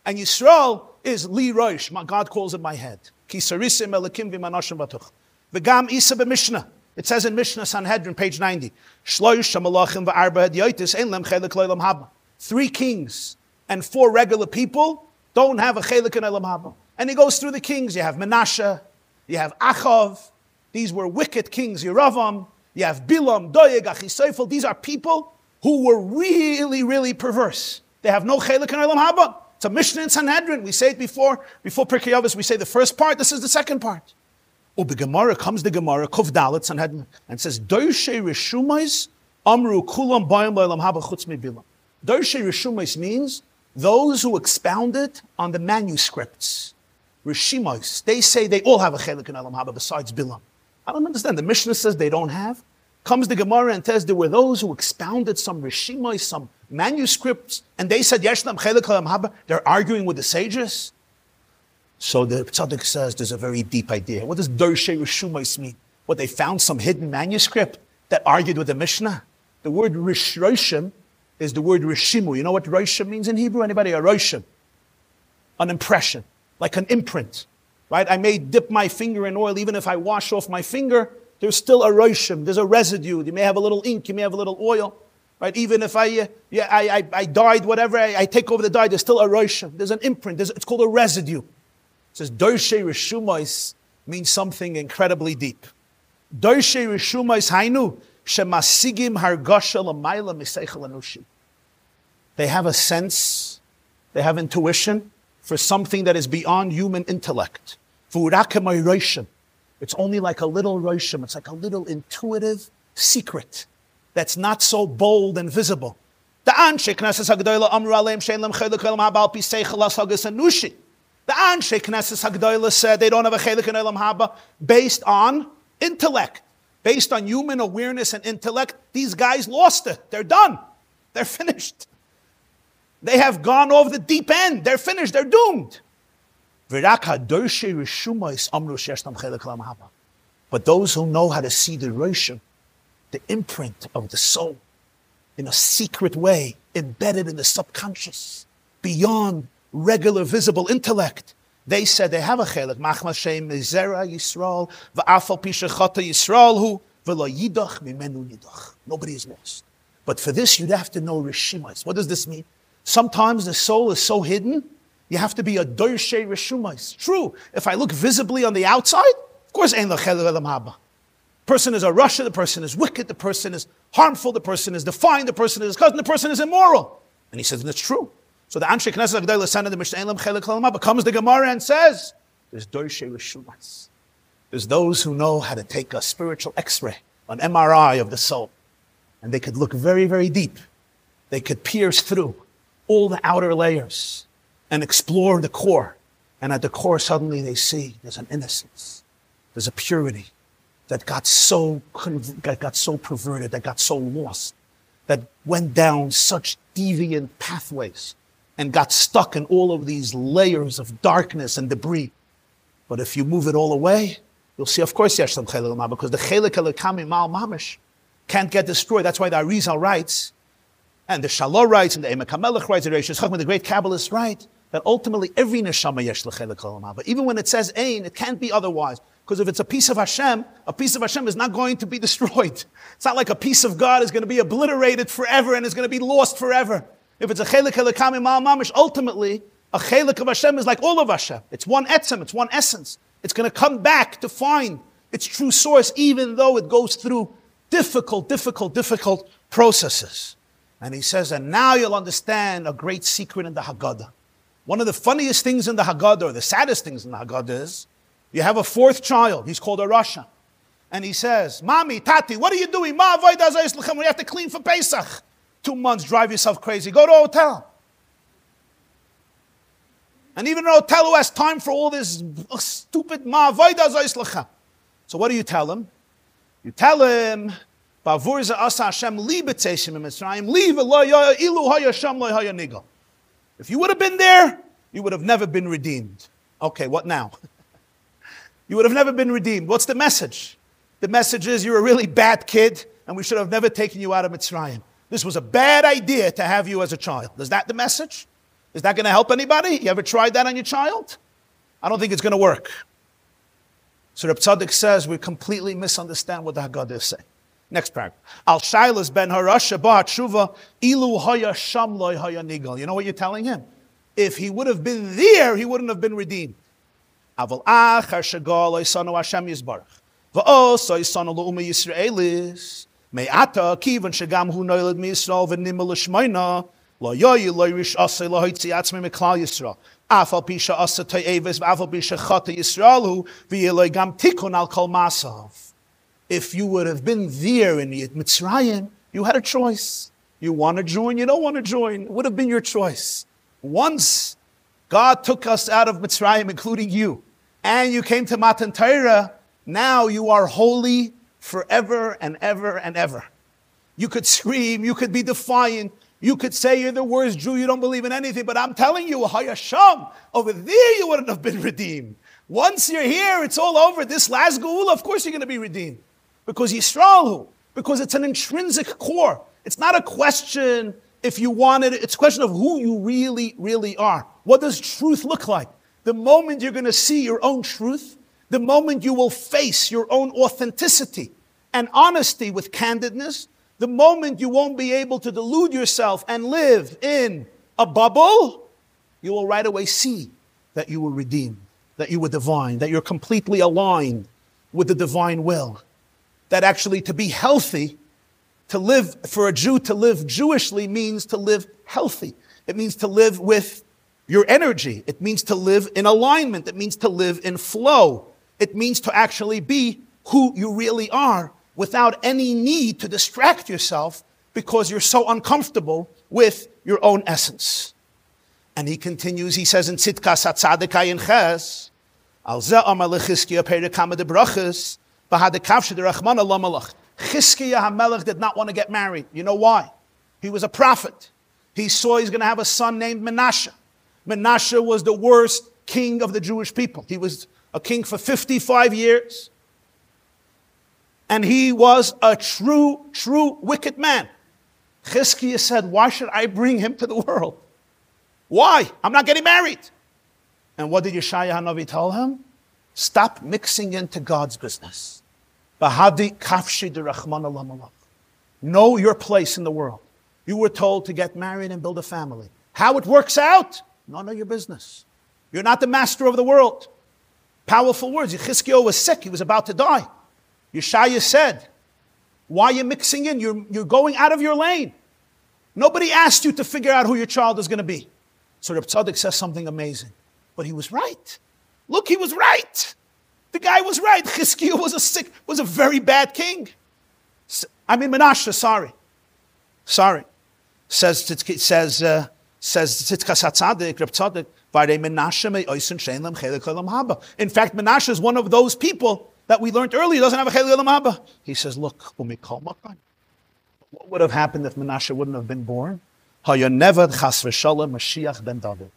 And Yisrael is Li Rosh. God calls it my head. Ki sarisim elikim v'manashim batuch. V'gam isa b'mishnah. It says in Mishnah Sanhedrin, page 90. Shloish hamalachim v'arba hadyotis ein lem chelek l'olam haba. 3 kings and 4 regular people don't have a chelek in l'olam haba. And he goes through the kings. You have Menashe, you have Achav. These were wicked kings, Yeravam. You have Baalam, Doeg, Achisofel. These are people who were really, really perverse. They have no chelek in Olam Haba. It's a Mishnah in Sanhedrin. We say it before Pirkei Avos, we say the first part. This is the second part. The Gemara comes, the Gemara, Kuf Dalet, Sanhedrin, and says, Dorshe Rishumais Amru Kulam Bayam Olam Haba Chutz Mi Baalam. Dorshe Rishumais means those who expounded on the manuscripts. Rishimos, they say they all have a chelik in Olam Haba besides Baalam. I don't understand. The Mishnah says they don't have. Comes the Gemara and says there were those who expounded some Rishimos, some manuscripts, and they said Yeshlam chelik Olam Haba. They're arguing with the sages. So the Tzaddik says there's a very deep idea. What does Dorshe Rishimos mean? What, they found some hidden manuscript that argued with the Mishnah? The word Roshim is the word Rishimu. You know what Roshim means in Hebrew? Anybody? A Roshim. An impression. Like an imprint, right? I may dip my finger in oil. Even if I wash off my finger, there's still a roshim. There's a residue. You may have a little ink. You may have a little oil, right? Even if I dyed whatever, I take over the dye, there's still a roshim. There's an imprint. It's called a residue. It says, Dorshe Rishumais means something incredibly deep. Dorshe Rishumais hainu shemasigim hargasha l'mayla miseichel anushim. They have a sense, they have intuition, for something that is beyond human intellect. It's only like a little roshim. It's like a little intuitive secret that's not so bold and visible. The Anshe Knesset Hagdolah said they don't have a chelik in Olam Haba based on intellect, based on human awareness and intellect. These guys lost it. They're done. They're finished. They have gone over the deep end. They're finished. They're doomed. But those who know how to see the roshim, the imprint of the soul, in a secret way, embedded in the subconscious, beyond regular visible intellect, they said they have a chelik. Machmas Shem Zera Yisrael v'afal pishachata Yisrael hu v'lo yidach mimenu yidach. Nobody is lost. But for this, you'd have to know rishimas. What does this mean? Sometimes the soul is so hidden, you have to be a dorshe reshumais. True, if I look visibly on the outside, of course, ein l'chelek olam haba. The person is a rasha, the person is wicked, the person is harmful, the person is defiant, the person is cousin, the person is immoral. And he says, and it's true. So the Anshe Knesset Hagdolah said in the Mishnah, ein l'chelek olam haba, comes the Gemara and says, there's dorshe reshumais. There's those who know how to take a spiritual x-ray, an MRI of the soul. And they could look very, very deep. They could pierce through all the outer layers and explore the core. And at the core, suddenly they see there's an innocence. There's a purity that got so perverted, that got so lost, that went down such deviant pathways and got stuck in all of these layers of darkness and debris. But if you move it all away, you'll see, of course, Yeshlam Chelek L'ma, because the Chelek Elikami Mal Mamish can't get destroyed. That's why the Arizal writes, and the Shalor writes, and the Emek HaMelech writes, the Yeshu Shabsi Tzvi, the great Kabbalists write, that ultimately every neshama yesh l'chelek l'olam haba. But even when it says ein, it can't be otherwise. Because if it's a piece of Hashem is not going to be destroyed. It's not like a piece of God is going to be obliterated forever and is going to be lost forever. If it's a chelek elikami mal mamish, ultimately, a chelek of Hashem is like all of Hashem. It's one etzem, it's one essence. It's going to come back to find its true source, even though it goes through difficult processes. And he says, and now you'll understand a great secret in the Haggadah. One of the funniest things in the Haggadah, or the saddest things in the Haggadah is, you have a fourth child, he's called a Rasha. And he says, Mommy, Tati, what are you doing? Ma avodah zayis lechem, we have to clean for Pesach. 2 months, drive yourself crazy, go to a hotel. And even a hotel who has time for all this stupid ma avodah zayis lechem. So what do you tell him? You tell him, Ba'vur asa Hashem li b'tzesim Mitzrayim li v'lo yaya ilu haya Shem lo haya nigal. If you would have been there, you would have never been redeemed. Okay, what now? You would have never been redeemed. What's the message? The message is you're a really bad kid and we should have never taken you out of Mitzrayim. This was a bad idea to have you as a child. Is that the message? Is that going to help anybody? You ever tried that on your child? I don't think it's going to work. So Reb Tzaddik says we completely misunderstand what the Haggadah is saying. Next paragraph. Al Shailas ben Harasha ba tshuva ilu haya sham loy haya nigal. You know what you're telling him? If he would have been there, he wouldn't have been redeemed. Aval achar shagal oisanu Hashem yizbarach. Va'os oisanu l'uma Yisraelis. Me'ata kivan shagam hu noiled mi Yisrael v'nimel l'shmoina. Lo yoyi lo yirish asay lo hoitzi atzmi meklal Yisrael. Afal pisha asa ta'eves v'afal pisha chata Yisrael hu v'yeloi gam tikun al kol masav. If you would have been there in Mitzrayim, you had a choice. You want to join, you don't want to join. It would have been your choice. Once God took us out of Mitzrayim, including you, and you came to Matan Torah, now you are holy forever and ever and ever. You could scream, you could be defiant, you could say you're the worst Jew, you don't believe in anything, but I'm telling you, Hayasham, over there you wouldn't have been redeemed. Once you're here, it's all over. This last Geula, of course you're going to be redeemed. Because Yisrael, because it's an intrinsic core. It's not a question if you wanted it, it's a question of who you really, really are. What does truth look like? The moment you're going to see your own truth, the moment you will face your own authenticity and honesty with candidness, the moment you won't be able to delude yourself and live in a bubble, you will right away see that you were redeemed, that you were divine, that you're completely aligned with the divine will. That actually to be healthy, to live, for a Jew to live Jewishly means to live healthy. It means to live with your energy. It means to live in alignment. It means to live in flow. It means to actually be who you really are without any need to distract yourself because you're so uncomfortable with your own essence. And he continues, he says in Tzidkas HaTzadik Ayin Ches, Al Zeh Amar Lechizkiya Perek Hamad Brachas, Chizkiya HaMelech did not want to get married. You know why? He was a prophet. He saw he's going to have a son named Menashe. Menashe was the worst king of the Jewish people. He was a king for 55 years. And he was a true wicked man. Chizkiya said, why should I bring him to the world? Why? I'm not getting married. And what did Yeshaya HaNavi tell him? Stop mixing into God's business. Know your place in the world. You were told to get married and build a family. How it works out? None of your business. You're not the master of the world. Powerful words. Chizkiah was sick. He was about to die. Yeshaya said, why are you mixing in? You're going out of your lane. Nobody asked you to figure out who your child is going to be. So Reb Tzaddik says something amazing. But he was right. Look, he was right. The guy was right. Chizkiah was a very bad king. Menashe, sorry. Says Tzidkas HaTzadik, Reb Tzaddik, in fact, Menashe is one of those people that we learned earlier, doesn't have a Chelek Olam Haba. He says, look, what would have happened if Menashe wouldn't have been born? Mashiach ben David.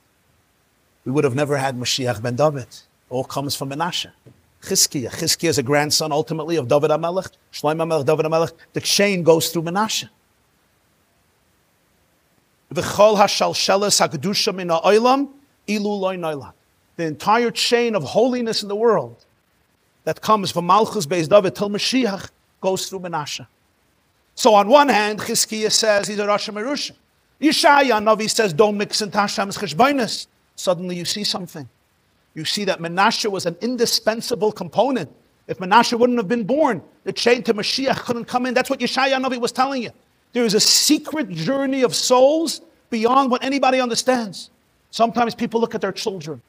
We would have never had Mashiach ben David. All comes from Menashe. Chizkiah is a grandson ultimately of David HaMelech. Shlomo HaMelech, David HaMelech. The chain goes through Menashe. The entire chain of holiness in the world that comes from Malchus Beis David till Moshiach goes through Menashe. So on one hand, Chizkiah says he's a Rasha Merusha. Yeshaya Navi says don't mix into Hashem's cheshbonos. Suddenly you see something. You see that Menashe was an indispensable component. If Menashe wouldn't have been born, the chain to Mashiach couldn't come in. That's what Yeshaya Navi was telling you. There is a secret journey of souls beyond what anybody understands. Sometimes people look at their children.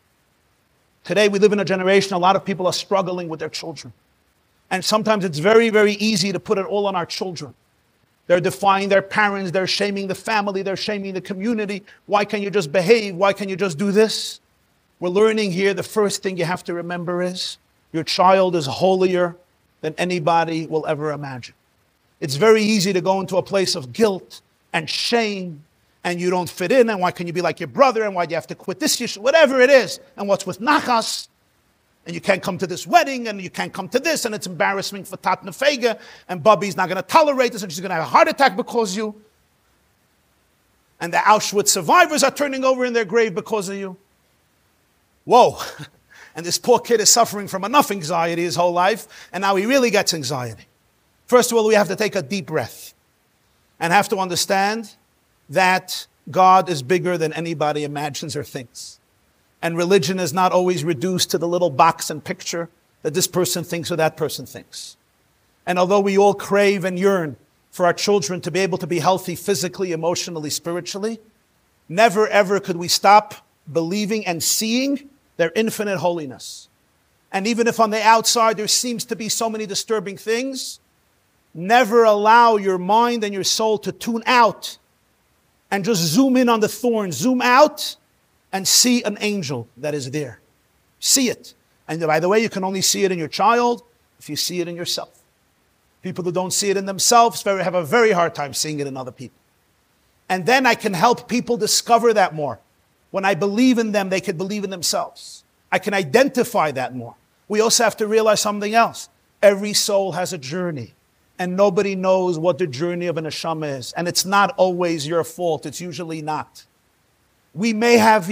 Today we live in a generation, a lot of people are struggling with their children. And sometimes it's very, very easy to put it all on our children. They're defying their parents, they're shaming the family, they're shaming the community. Why can't you just behave? Why can't you just do this? We're learning here, the first thing you have to remember is your child is holier than anybody will ever imagine. It's very easy to go into a place of guilt and shame, and you don't fit in, and why can you be like your brother, and why do you have to quit this Yeshu, whatever it is, and what's with nachas, and you can't come to this wedding, and you can't come to this, and it's embarrassing for Tat Nefega, and Bubby's not going to tolerate this, and she's going to have a heart attack because you, and the Auschwitz survivors are turning over in their grave because of you. Whoa. And this poor kid is suffering from enough anxiety his whole life, and now he really gets anxiety. First of all, we have to take a deep breath and have to understand that God is bigger than anybody imagines or thinks. And religion is not always reduced to the little box and picture that this person thinks or that person thinks. And although we all crave and yearn for our children to be able to be healthy physically, emotionally, spiritually, never ever could we stop believing and seeing their infinite holiness. And even if on the outside there seems to be so many disturbing things, never allow your mind and your soul to tune out and just zoom in on the thorn, zoom out and see an angel that is there. See it. And by the way, you can only see it in your child if you see it in yourself. People who don't see it in themselves have a very hard time seeing it in other people. And then I can help people discover that more. When I believe in them, they can believe in themselves. I can identify that more. We also have to realize something else. Every soul has a journey, and nobody knows what the journey of an neshama is. And it's not always your fault. It's usually not. We may have,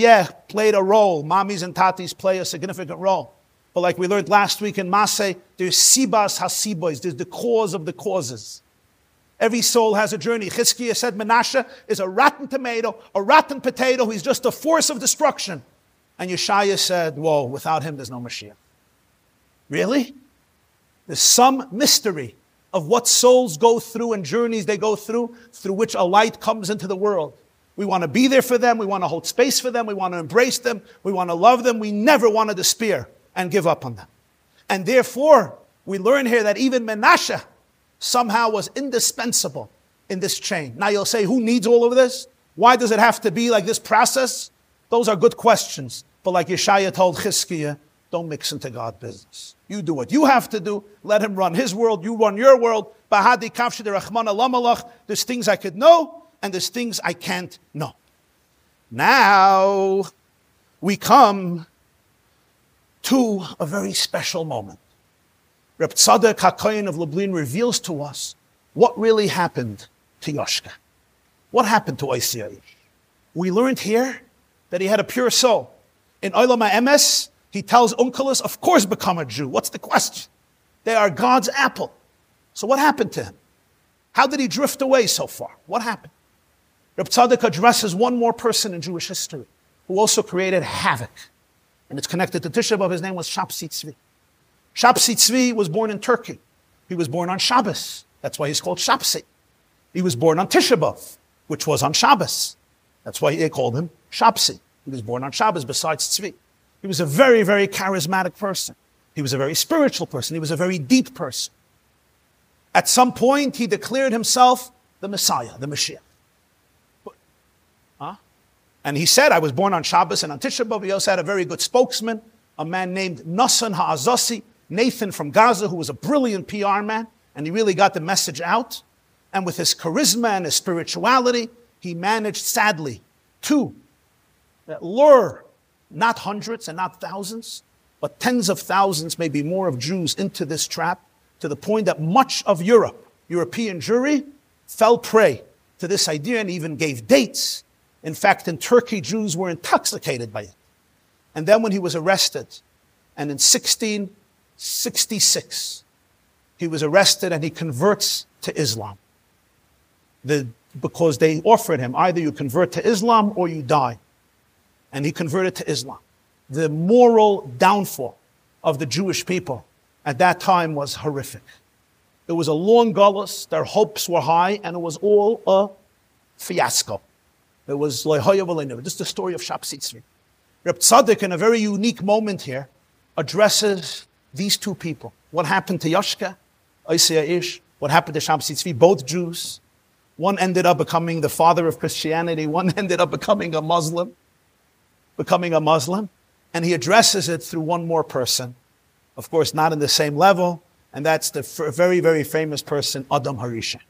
played a role. Mommies and tatis play a significant role. But like we learned last week in Maseh, there's sibas hasibois. There's the cause of the causes. Every soul has a journey. Chizkiah said Menashe is a rotten tomato, a rotten potato. He's just a force of destruction. And Yeshaya said, whoa, without him there's no Moshiach. Really? There's some mystery of what souls go through and journeys they go through which a light comes into the world. We want to be there for them. We want to hold space for them. We want to embrace them. We want to love them. We never want to despair and give up on them. And therefore, we learn here that even Menashe somehow was indispensable in this chain. Now you'll say, who needs all of this? Why does it have to be like this process? Those are good questions. But like Yeshaya told Chizkiah, don't mix into God's business. You do what you have to do. Let him run his world. You run your world. There's things I could know, and there's things I can't know. Now we come to a very special moment. Reb Tzadok HaKohen of Lublin reveals to us what really happened to Yoshka. What happened to Oisiyah? We learned here that he had a pure soul. In Olam HaEmes, he tells Unkelus, of course become a Jew. What's the question? They are God's apple. So what happened to him? How did he drift away so far? What happened? Reb Tzadok addresses one more person in Jewish history who also created havoc. And it's connected to Tisha B'Av. His name was Shabsi Tzvi. Shabsi Tzvi was born in Turkey. He was born on Shabbos. That's why he's called Shabsi. He was born on Tisha B'Av, which was on Shabbos. That's why they called him Shabsi. He was born on Shabbos besides Tzvi. He was a very, very charismatic person. He was a very spiritual person. He was a very deep person. At some point, he declared himself the Messiah, the Moshiach. And he said, I was born on Shabbos and on Tisha B'Av. He also had a very good spokesman, a man named Nassan Ha'azasi, Nathan from Gaza, who was a brilliant PR man, and he really got the message out. And with his charisma and his spirituality, he managed, sadly, to lure not hundreds and not thousands, but tens of thousands, maybe more, of Jews into this trap, to the point that much of European Jewry, fell prey to this idea and even gave dates. In fact, in Turkey, Jews were intoxicated by it. And then when he was arrested, and in 1666, he was arrested and he converts to Islam. Because they offered him, either you convert to Islam or you die. And he converted to Islam. The moral downfall of the Jewish people at that time was horrific. It was a long gullus, their hopes were high, and it was all a fiasco. It was just the story of Shabsi Tzvi. Reb Tzadok, in a very unique moment here, addresses these two people. What happened to Yoshka, Oisiyah Ish, what happened to Shabsi Tzvi, both Jews. One ended up becoming the father of Christianity. One ended up becoming a Muslim. And he addresses it through one more person. Of course, not in the same level, And that's the very, very famous person, Adam Harishon.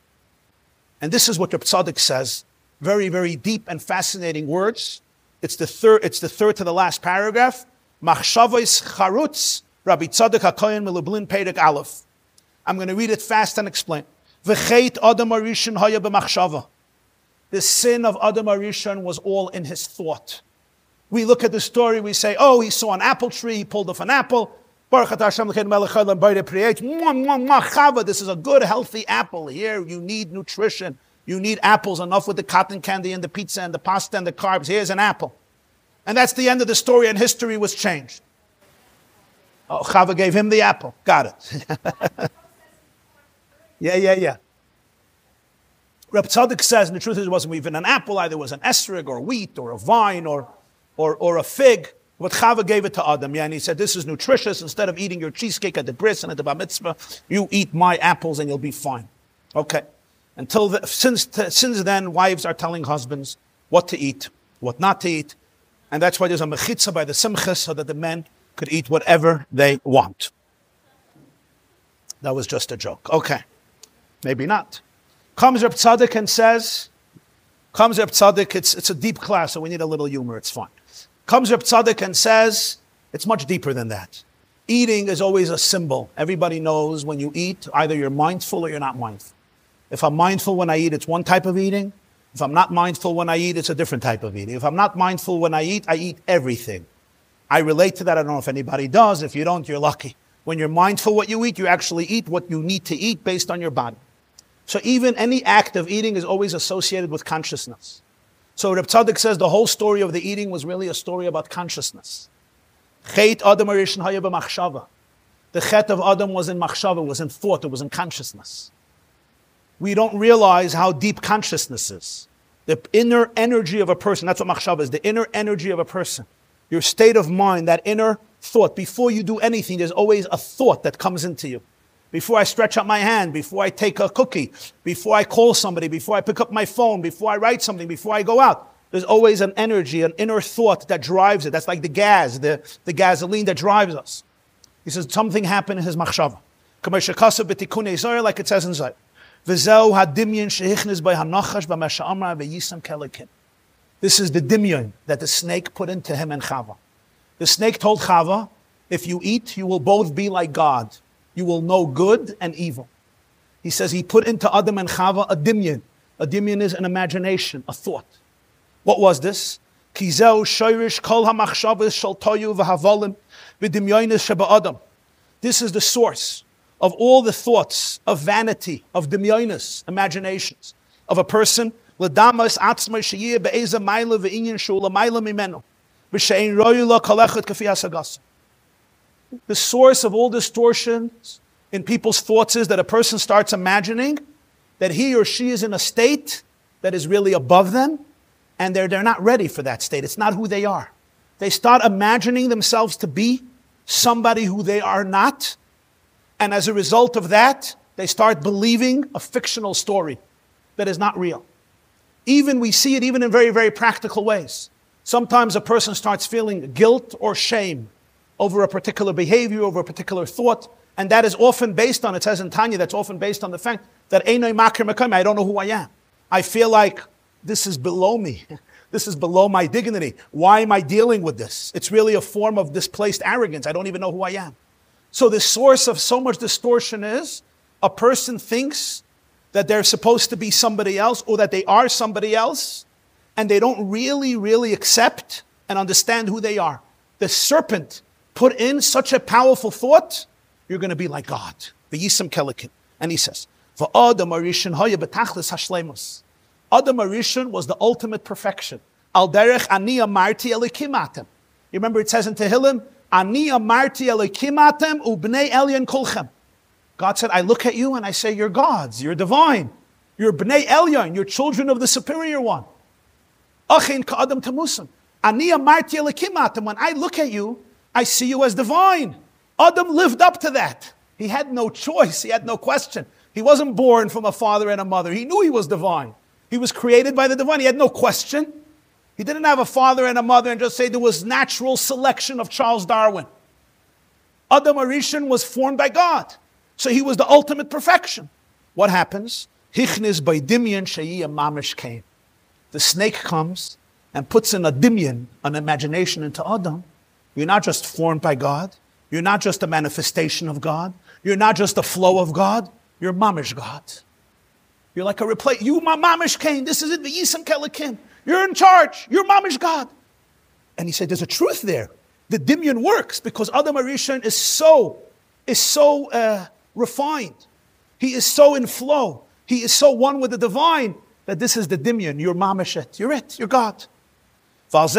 And this is what Reb Tzadok says. Very, very deep and fascinating words. It's the third to the last paragraph. Machshavos charutz, Rabbi Tzadok HaKohen Melublin Perek Aleph. I'm going to read it fast and explain. V'cheit Adam Harishon haya b'machshava. The sin of Adam Harishon was all in his thought. We look at the story, we say, oh, he saw an apple tree, he pulled off an apple. This is a good, healthy apple. Here, you need nutrition. You need apples, enough with the cotton candy and the pizza and the pasta and the carbs. Here's an apple. And that's the end of the story, and history was changed. Oh, Chava gave him the apple. Got it. Yeah. Reb Tzadok says, and the truth is it wasn't even an apple, either it was an esrog or wheat or a vine or a fig. But Chava gave it to Adam, and he said, this is nutritious. Instead of eating your cheesecake at the bris and at the bar mitzvah, you eat my apples and you'll be fine. Okay. Since then, wives are telling husbands what to eat, what not to eat. And that's why there's a mechitza by the simchas, so that the men could eat whatever they want. That was just a joke. Okay. Maybe not. Comes Reb Tzadok and says, it's a deep class, so we need a little humor, it's fine. Comes Reb Tzadok and says, it's much deeper than that. Eating is always a symbol. Everybody knows when you eat, either you're mindful or you're not mindful. If I'm mindful when I eat, it's one type of eating. If I'm not mindful when I eat, it's a different type of eating. If I'm not mindful when I eat everything. I relate to that. I don't know if anybody does. If you don't, you're lucky. When you're mindful what you eat, you actually eat what you need to eat based on your body. So even any act of eating is always associated with consciousness. So Reb Tzadok says the whole story of the eating was really a story about consciousness. Chet Adam Harishon haya b'machshava. The chet of Adam was in machshava, was in thought, it was in consciousness. We don't realize how deep consciousness is. The inner energy of a person, that's what machshava is, the inner energy of a person. Your state of mind, that inner thought. Before you do anything, there's always a thought that comes into you. Before I stretch out my hand, before I take a cookie, before I call somebody, before I pick up my phone, before I write something, before I go out, there's always an energy, an inner thought that drives it. That's like the gas, the gasoline that drives us. He says something happened in his machshava. Like it says inside. This is the dimyon that the snake put into him and Chava. The snake told Chava, if you eat, you will both be like God. You will know good and evil. He says he put into Adam and Chava a dimyon. A dimyon is an imagination, a thought. What was this? This is the source of all the thoughts of vanity, of dimyonis, imaginations, of a person. The source of all distortions in people's thoughts is that a person starts imagining that he or she is in a state that is really above them, and they're not ready for that state. It's not who they are. They start imagining themselves to be somebody who they are not, and as a result of that, they start believing a fictional story that is not real. We see it even in very, very practical ways. Sometimes a person starts feeling guilt or shame over a particular behavior, over a particular thought, and that is often based on, it says in Tanya, that's often based on the fact that I don't know who I am. I feel like this is below me. This is below my dignity. Why am I dealing with this? It's really a form of displaced arrogance. I don't even know who I am. So the source of so much distortion is a person thinks that they're supposed to be somebody else or that they are somebody else, and they don't really, really accept and understand who they are. The serpent put in such a powerful thought, you're going to be like God. V'yisam kelikin. And he says, Adam Harishon haya b'tachlis hashleimus. Adam Harishon was the ultimate perfection. Al derech ani amarti elikim atem. You remember it says in Tehillim, ani amarti elikim atem ubnei elyon kulchem. God said, I look at you and I say, you're gods, you're divine. You're bnei elyon, you're children of the superior one. Achin ka'adam tamusam. Ani amarti elikim atem. When I look at you, I see you as divine. Adam lived up to that. He had no choice. He had no question. He wasn't born from a father and a mother. He knew he was divine. He was created by the divine. He had no question. He didn't have a father and a mother and just say there was natural selection of Charles Darwin. Adam Harishon was formed by God. So he was the ultimate perfection. What happens? Hichnis by dimyan sheyiyah mamish came. The snake comes and puts in a dimyan, an imagination into Adam. You're not just formed by God. You're not just a manifestation of God. You're not just a flow of God. You're mamish God. You're like a replace. You mamish came. This is it. V'yisam kelakim. You're in charge. You're mamish God. And he said, there's a truth there. The dimyan works because Adam Arishon is so refined. He is so in flow. He is so one with the divine that this is the dimyan. You're mamishet. You're it. You're God. That's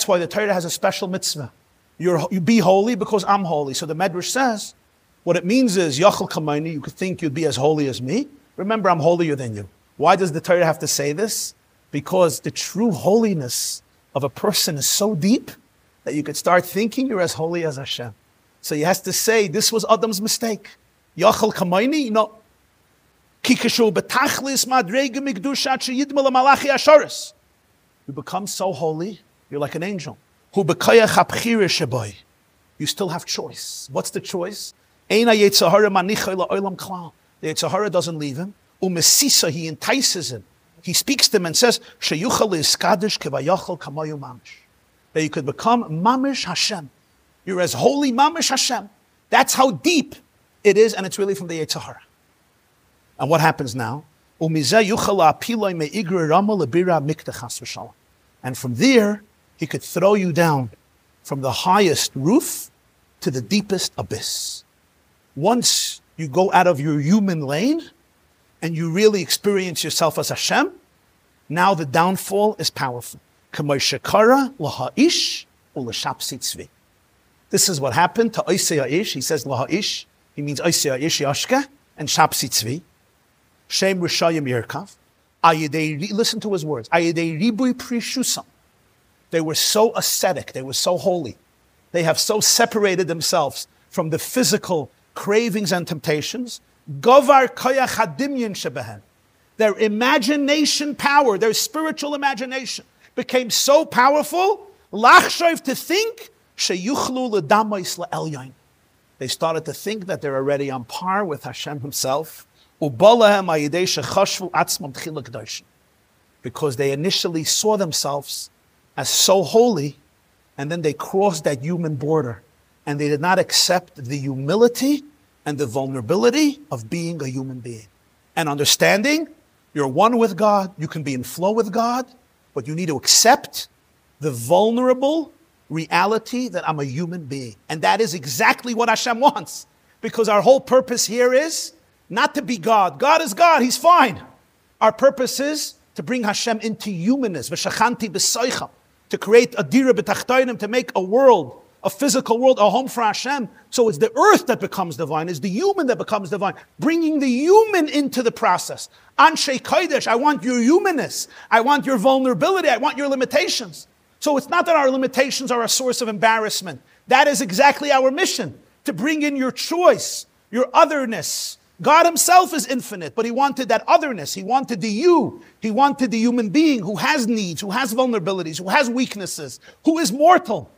why the Torah has a special mitzvah. You be holy because I'm holy. So the Medrash says, what it means is, Yachal Kamayni, you could think you'd be as holy as me. Remember, I'm holier than you. Why does the Torah have to say this? Because the true holiness of a person is so deep that you could start thinking you're as holy as Hashem. So he has to say, this was Adam's mistake. Yachal Kamayni, no. You become so holy, you're like an angel. You still have choice. What's the choice? The Yetzer doesn't leave him. He entices him. He speaks to him and says, that you could become mamish Hashem. You're as holy mamish Hashem. That's how deep it is, and it's really from the Yetzer. And what happens now? And from there, he could throw you down from the highest roof to the deepest abyss. Once you go out of your human lane and you really experience yourself as Hashem, now the downfall is powerful. This is what happened to Oisei Ha'ish. He says Laha'ish. He means Oisei Ha'ish Yashka and Shabsi Tzvi. Shem Rishayim Yerkav. Listen to his words. They were so ascetic. They were so holy. They have so separated themselves from the physical cravings and temptations. Govar koyach hadimyan shebehen. Their imagination power, their spiritual imagination became so powerful, lachshav to think, sheyuchlu l'damois la'elyon. They started to think that they're already on par with Hashem himself. Because they initially saw themselves as so holy, and then they crossed that human border, and they did not accept the humility and the vulnerability of being a human being. And understanding, you're one with God, you can be in flow with God, but you need to accept the vulnerable reality that I'm a human being. And that is exactly what Hashem wants. Because our whole purpose here is not to be God. God is God, He's fine. Our purpose is to bring Hashem into humanness, to create a dira b'tachtayim, to make a world, a physical world, a home for Hashem. So it's the earth that becomes divine, it's the human that becomes divine, bringing the human into the process. Anshe Kodesh, I want your humanness, I want your vulnerability, I want your limitations. So it's not that our limitations are a source of embarrassment. That is exactly our mission, to bring in your choice, your otherness. God himself is infinite, but he wanted that otherness. He wanted the you. He wanted the human being who has needs, who has vulnerabilities, who has weaknesses, who is mortal.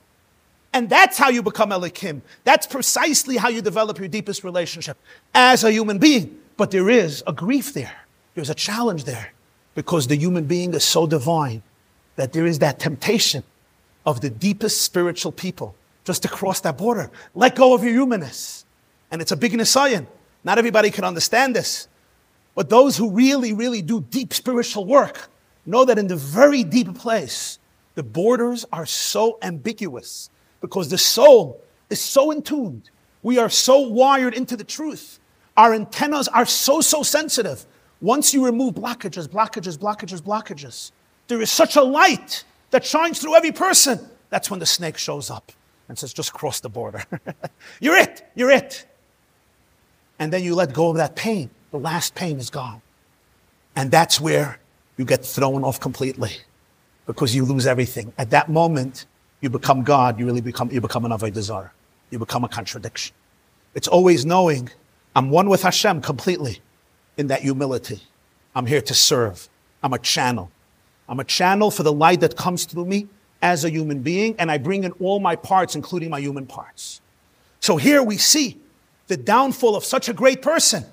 And that's how you become Elohim. That's precisely how you develop your deepest relationship as a human being. But there is a grief there. There's a challenge there, because the human being is so divine that there is that temptation of the deepest spiritual people just to cross that border. Let go of your humanness. And it's a big nisayon. Not everybody can understand this. But those who really, really do deep spiritual work know that in the very deep place, the borders are so ambiguous because the soul is so in tune. We are so wired into the truth. Our antennas are so sensitive. Once you remove blockages, there is such a light that shines through every person. That's when the snake shows up and says, just cross the border. You're it. And then you let go of that pain. The last pain is gone. And that's where you get thrown off completely, because you lose everything. At that moment, you become God. You become an avodah zarah. You become a contradiction. It's always knowing I'm one with Hashem completely in that humility. I'm here to serve. I'm a channel. I'm a channel for the light that comes through me as a human being, and I bring in all my parts, including my human parts. So here we see the downfall of such a great person.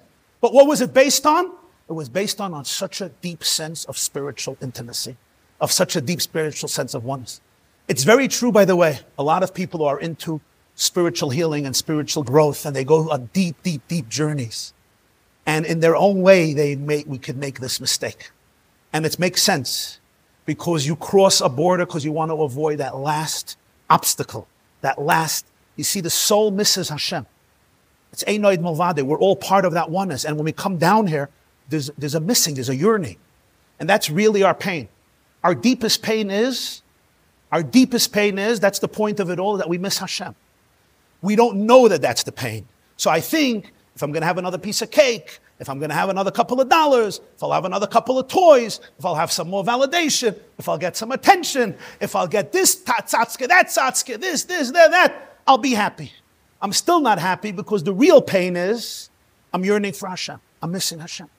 But what was it based on? It was based on such a deep sense of spiritual intimacy, of such a deep spiritual sense of oneness. It's very true, by the way. A lot of people are into spiritual healing and spiritual growth, and they go on deep, deep, deep journeys. And in their own way, we could make this mistake. And it makes sense, because you cross a border because you want to avoid that last obstacle, you see, the soul misses Hashem. It's Einoid Malvade. We're all part of that oneness. And when we come down here, there's a missing, there's a yearning. And that's really our pain. Our deepest pain is, that's the point of it all, that we miss Hashem. We don't know that that's the pain. So I think, if I'm going to have another piece of cake, if I'm going to have another couple of dollars, if I'll have another couple of toys, if I'll have some more validation, if I'll get some attention, if I'll get this tzatzke, that tzatzke, this, that, I'll be happy. I'm still not happy, because the real pain is I'm yearning for Hashem. I'm missing Hashem.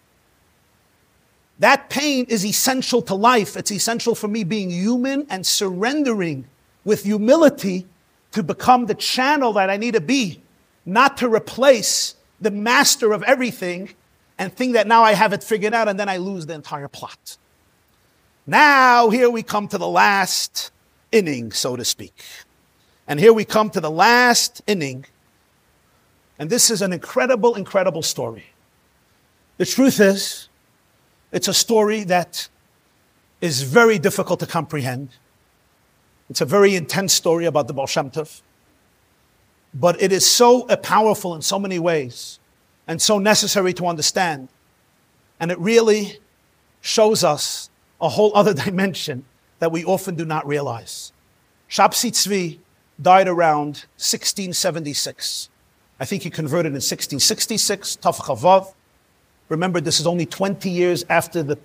That pain is essential to life. It's essential for me being human and surrendering with humility to become the channel that I need to be, not to replace the master of everything and think that now I have it figured out, and then I lose the entire plot. Now, here we come to the last inning, so to speak. And here we come to the last inning. And this is an incredible, incredible story. The truth is, it's a story that is very difficult to comprehend. It's a very intense story about the Baal Shem Tov. But it is so powerful in so many ways and so necessary to understand. And it really shows us a whole other dimension that we often do not realize. Shabsi Tzvi died around 1676. I think he converted in 1666, Tav Chavav. Remember, this is only 20 years after the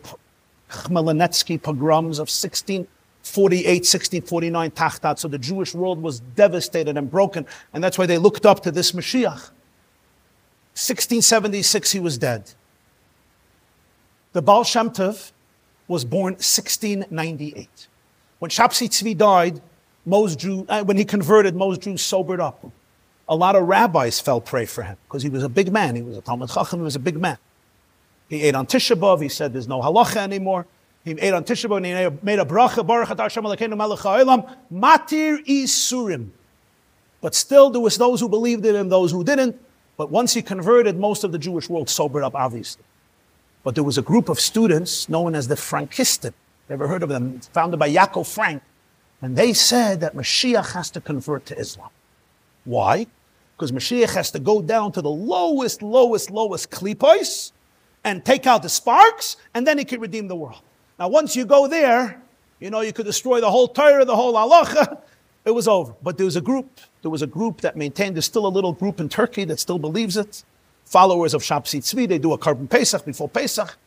Khmelnytsky pogroms of 1648, 1649, Tachtat. So the Jewish world was devastated and broken, and that's why they looked up to this Moshiach. 1676, he was dead. The Baal Shem Tov was born 1698. When Shabsi Tzvi died, when he converted, most Jews sobered up. A lot of rabbis fell prey for him because he was a big man. He was a Talmud Chacham, he was a big man. He ate on Tisha B'Av. He said there's no halacha anymore. He ate on Tisha B'Av and he made a bracha, Baruch atah Hashem Elokeinu melech ha'olam, matir isurim. But still there was those who believed it and those who didn't. But once he converted, most of the Jewish world sobered up, obviously. But there was a group of students known as the Frankisten. Ever heard of them? Founded by Yaakov Frank. And they said that Moshiach has to convert to Islam. Why? Because Moshiach has to go down to the lowest klipos and take out the sparks, and then he could redeem the world. Now, once you go there, you could destroy the whole Torah, the whole halacha. It was over. But there was a group that maintained, there's still a little group in Turkey that still believes it. Followers of Shabsi Tzvi, they do a Korban Pesach before Pesach.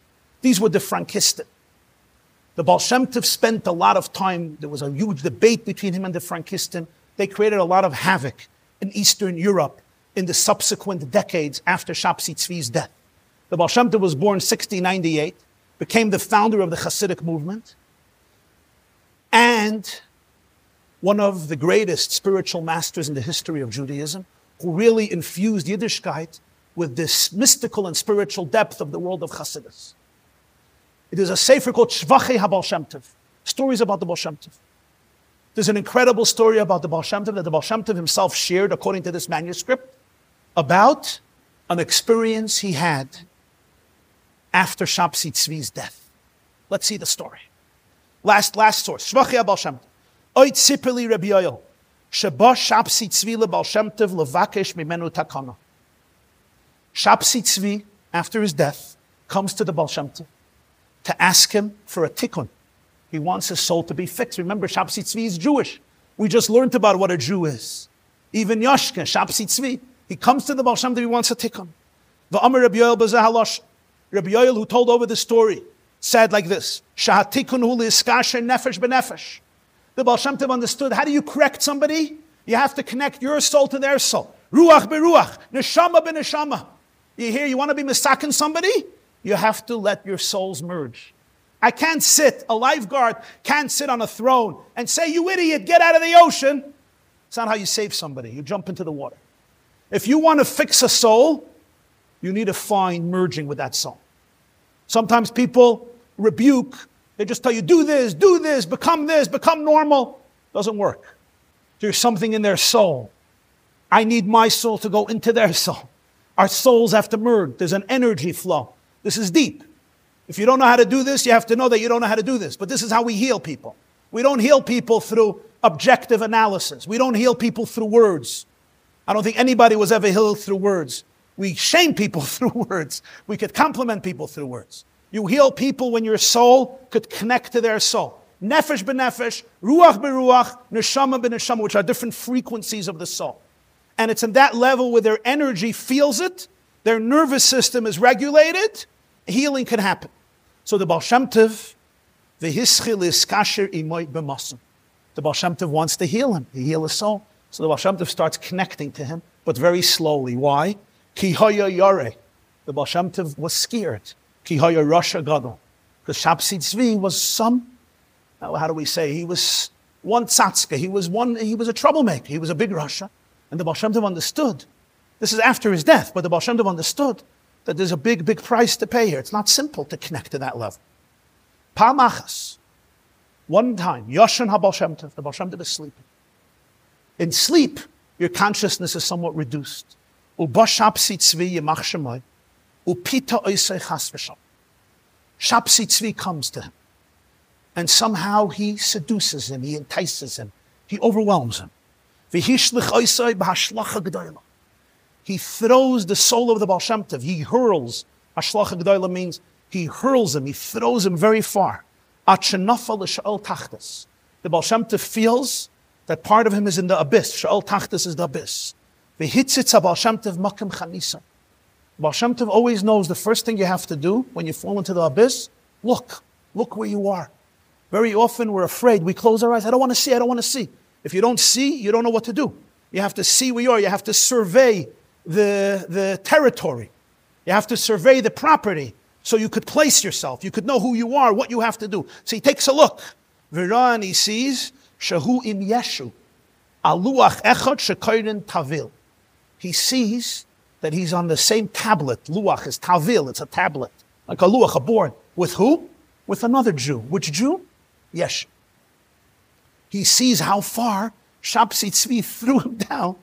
These were the Frankisten. The Baal Shem Tov spent a lot of time, there was a huge debate between him and the Frankisten. They created a lot of havoc in Eastern Europe in the subsequent decades after Shabsi Tzvi's death. The Baal Shem Tov was born 1698, became the founder of the Hasidic movement, and one of the greatest spiritual masters in the history of Judaism, who really infused Yiddishkeit with this mystical and spiritual depth of the world of Hasidus. It is a sefer called Shvachei HaBaal Shem Tov, stories about the Baal Shem Tov. There's an incredible story about the Baal Shem Tov that the Baal Shem Tov himself shared, according to this manuscript, about an experience he had after Shabsi Tzvi's death. Let's see the story. Last source. Shvachei HaBaal Shem Tov. Oit sipeli Rabbi Yoel, sheba Shabsi Tzvi leBaal Shem Tov levakesh mimenu takana. Shabsi Tzvi, after his death, comes to the Baal Shem Tov to ask him for a tikkun. He wants his soul to be fixed. Remember, Shabsi Tzvi is Jewish. We just learned about what a Jew is. Even Yoshka, Shabsi Tzvi, he comes to the Baal Shem Tov, he wants a tikkun. V'amar Rabbi Yoel b'zeh halosh. Rabbi Yoel, who told over the story, said like this, Shahatikun hu li'iskasher nefesh b'nefesh. The Baal Shem Tov understood, how do you correct somebody? You have to connect your soul to their soul. Ruach b'ruach, neshama b'neshama. You hear, you want to be misakin somebody? You have to let your souls merge. I can't sit, a lifeguard can't sit on a throne and say, you idiot, get out of the ocean. It's not how you save somebody. You jump into the water. If you want to fix a soul, you need to find merging with that soul. Sometimes people rebuke. They just tell you, do this, become normal. Doesn't work. There's something in their soul. I need my soul to go into their soul. Our souls have to merge. There's an energy flow. This is deep. If you don't know how to do this, you have to know that you don't know how to do this. But this is how we heal people. We don't heal people through objective analysis. We don't heal people through words. I don't think anybody was ever healed through words. We shame people through words. We could compliment people through words. You heal people when your soul could connect to their soul. Nefesh b'nefesh, ruach b'ruach, neshama b'neshama, which are different frequencies of the soul. And it's in that level where their energy feels it, their nervous system is regulated, healing can happen. So the Baal Shem Tov, v'hischil is kasher imoy b'masam. The Baal Shem Tov wants to heal him, heal his soul. So the Baal Shem Tov starts connecting to him, but very slowly. Why? Ki haya yare. The Baal Shem Tov was scared. Ki haya rasha gadol. Because Shabsi Tzvi was how do we say? He was one tzatzka. He was a troublemaker. He was a big rasha. And the Baal Shem Tov understood. This is after his death, but the Baal Shem Tov understood that there's a big, big price to pay here. It's not simple to connect to that level. Palmachas. One time, Yoshan ha-Baal Shem Tov, the Baal Shem Tov is sleeping. In sleep, your consciousness is somewhat reduced. Uba Shabsi Tzvi yemach shemai, upita oisei chas v'sham. Shabsi Tzvi comes to him. And somehow he seduces him, he entices him, he overwhelms him. V'hishlich oisei b'hashlacha g'dayla. He throws the soul of the Baal Shem Tov. He hurls. Hashlacha g'dayla means he hurls him, he throws him very far. At shenafa l'sha'ol tachtas. The Baal Shem Tov feels that part of him is in the abyss. Sha'ol tachtas is the abyss. V'hitzitz ha-Baal Shem Tov makim chanisa. Baal Shem Tov always knows the first thing you have to do when you fall into the abyss, look where you are. Very often we're afraid. We close our eyes. I don't want to see. If you don't see, you don't know what to do. You have to see where you are. You have to survey the territory. You have to survey the property so you could place yourself. You could know who you are, what you have to do. So he takes a look. V'ra, and he sees, Shahu im Yeshu, aluach echad shekorin tavil. He sees that he's on the same tablet. Luach is tavil, it's a tablet. Like a luach, a board. With who? With another Jew. Which Jew? Yeshu. He sees how far Shabsi Tzvi threw him down.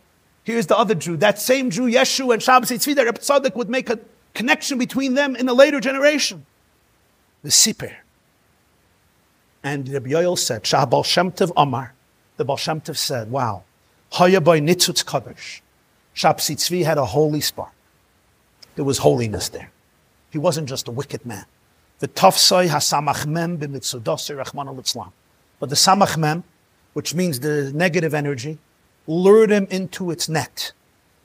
Here's the other Jew. That same Jew, Yeshu and Shabsi Tzvi, that Rabbi Tzaddik would make a connection between them in a later generation. The Siper. And Rabbi Yoel said, Shah Baal Shem Tov Amar. The Baal Shem Tov said, wow. Haya by Nitzutz Kadosh. Shabsi Tzvi had a holy spark. There was holiness there. He wasn't just a wicked man. The Tafsai HaSamach Mem b'mitzudosei Rachmana litzlan. But the Samach Mem, which means the negative energy, lured him into its net.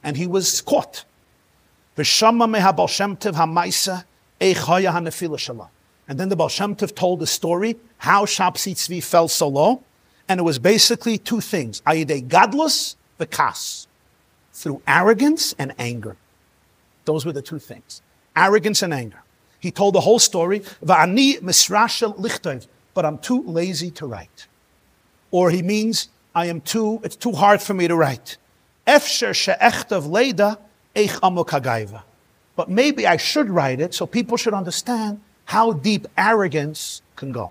And he was caught. V'shama meha Baal Shem Tov ha'maisa eich haya ha'nefila shala. And then the Baal Shem Tov told the story, how Shabsi Tzvi fell so low. And it was basically two things. Ayidei gadlus v'kas. Through arrogance and anger. Those were the two things. Arrogance and anger. He told the whole story. Va'ani misrashel lichtov. But I'm too lazy to write. Or he means, it's too hard for me to write. Efsher she'echtav leida eich amok hagaiva. But maybe I should write it so people should understand how deep arrogance can go.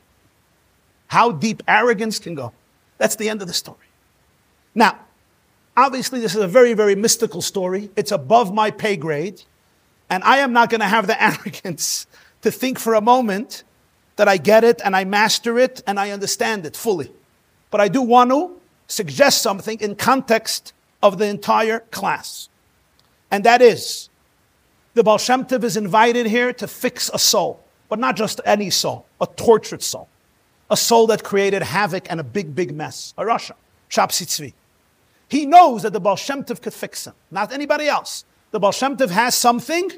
How deep arrogance can go. That's the end of the story. Now, obviously this is a very, very mystical story. It's above my pay grade. And I am not going to have the arrogance to think for a moment that I get it and I master it and I understand it fully. But I do want to suggest something in context of the entire class. And that is, the Baal Shem Tov is invited here to fix a soul, but not just any soul, a tortured soul. A soul that created havoc and a big, big mess. A Rasha, Shabsi Tzvi. He knows that the Baal Shem Tov could fix him, not anybody else. The Baal Shem Tov has something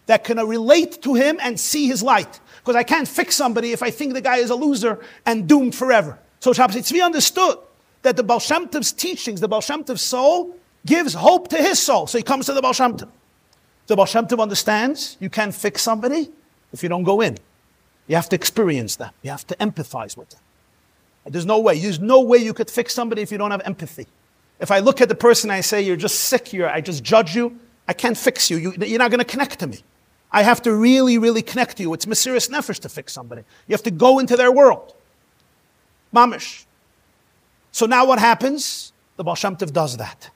that can relate to him and see his light. Because I can't fix somebody if I think the guy is a loser and doomed forever. So Shabsi Tzvi understood that the Baal Shem Tov's teachings, the Baal Shem Tov's soul, gives hope to his soul. So he comes to the Baal Shem Tov. The Baal Shem Tov understands you can't fix somebody if you don't go in. You have to experience them. You have to empathize with them. There's no way you could fix somebody if you don't have empathy. If I look at the person and I say, you're just sick, I just judge you, I can't fix you. You're not going to connect to me. I have to really, really connect to you. It's Mesiras Nefesh to fix somebody. You have to go into their world. Mamish. So now what happens? The Baal Shem Tov does that.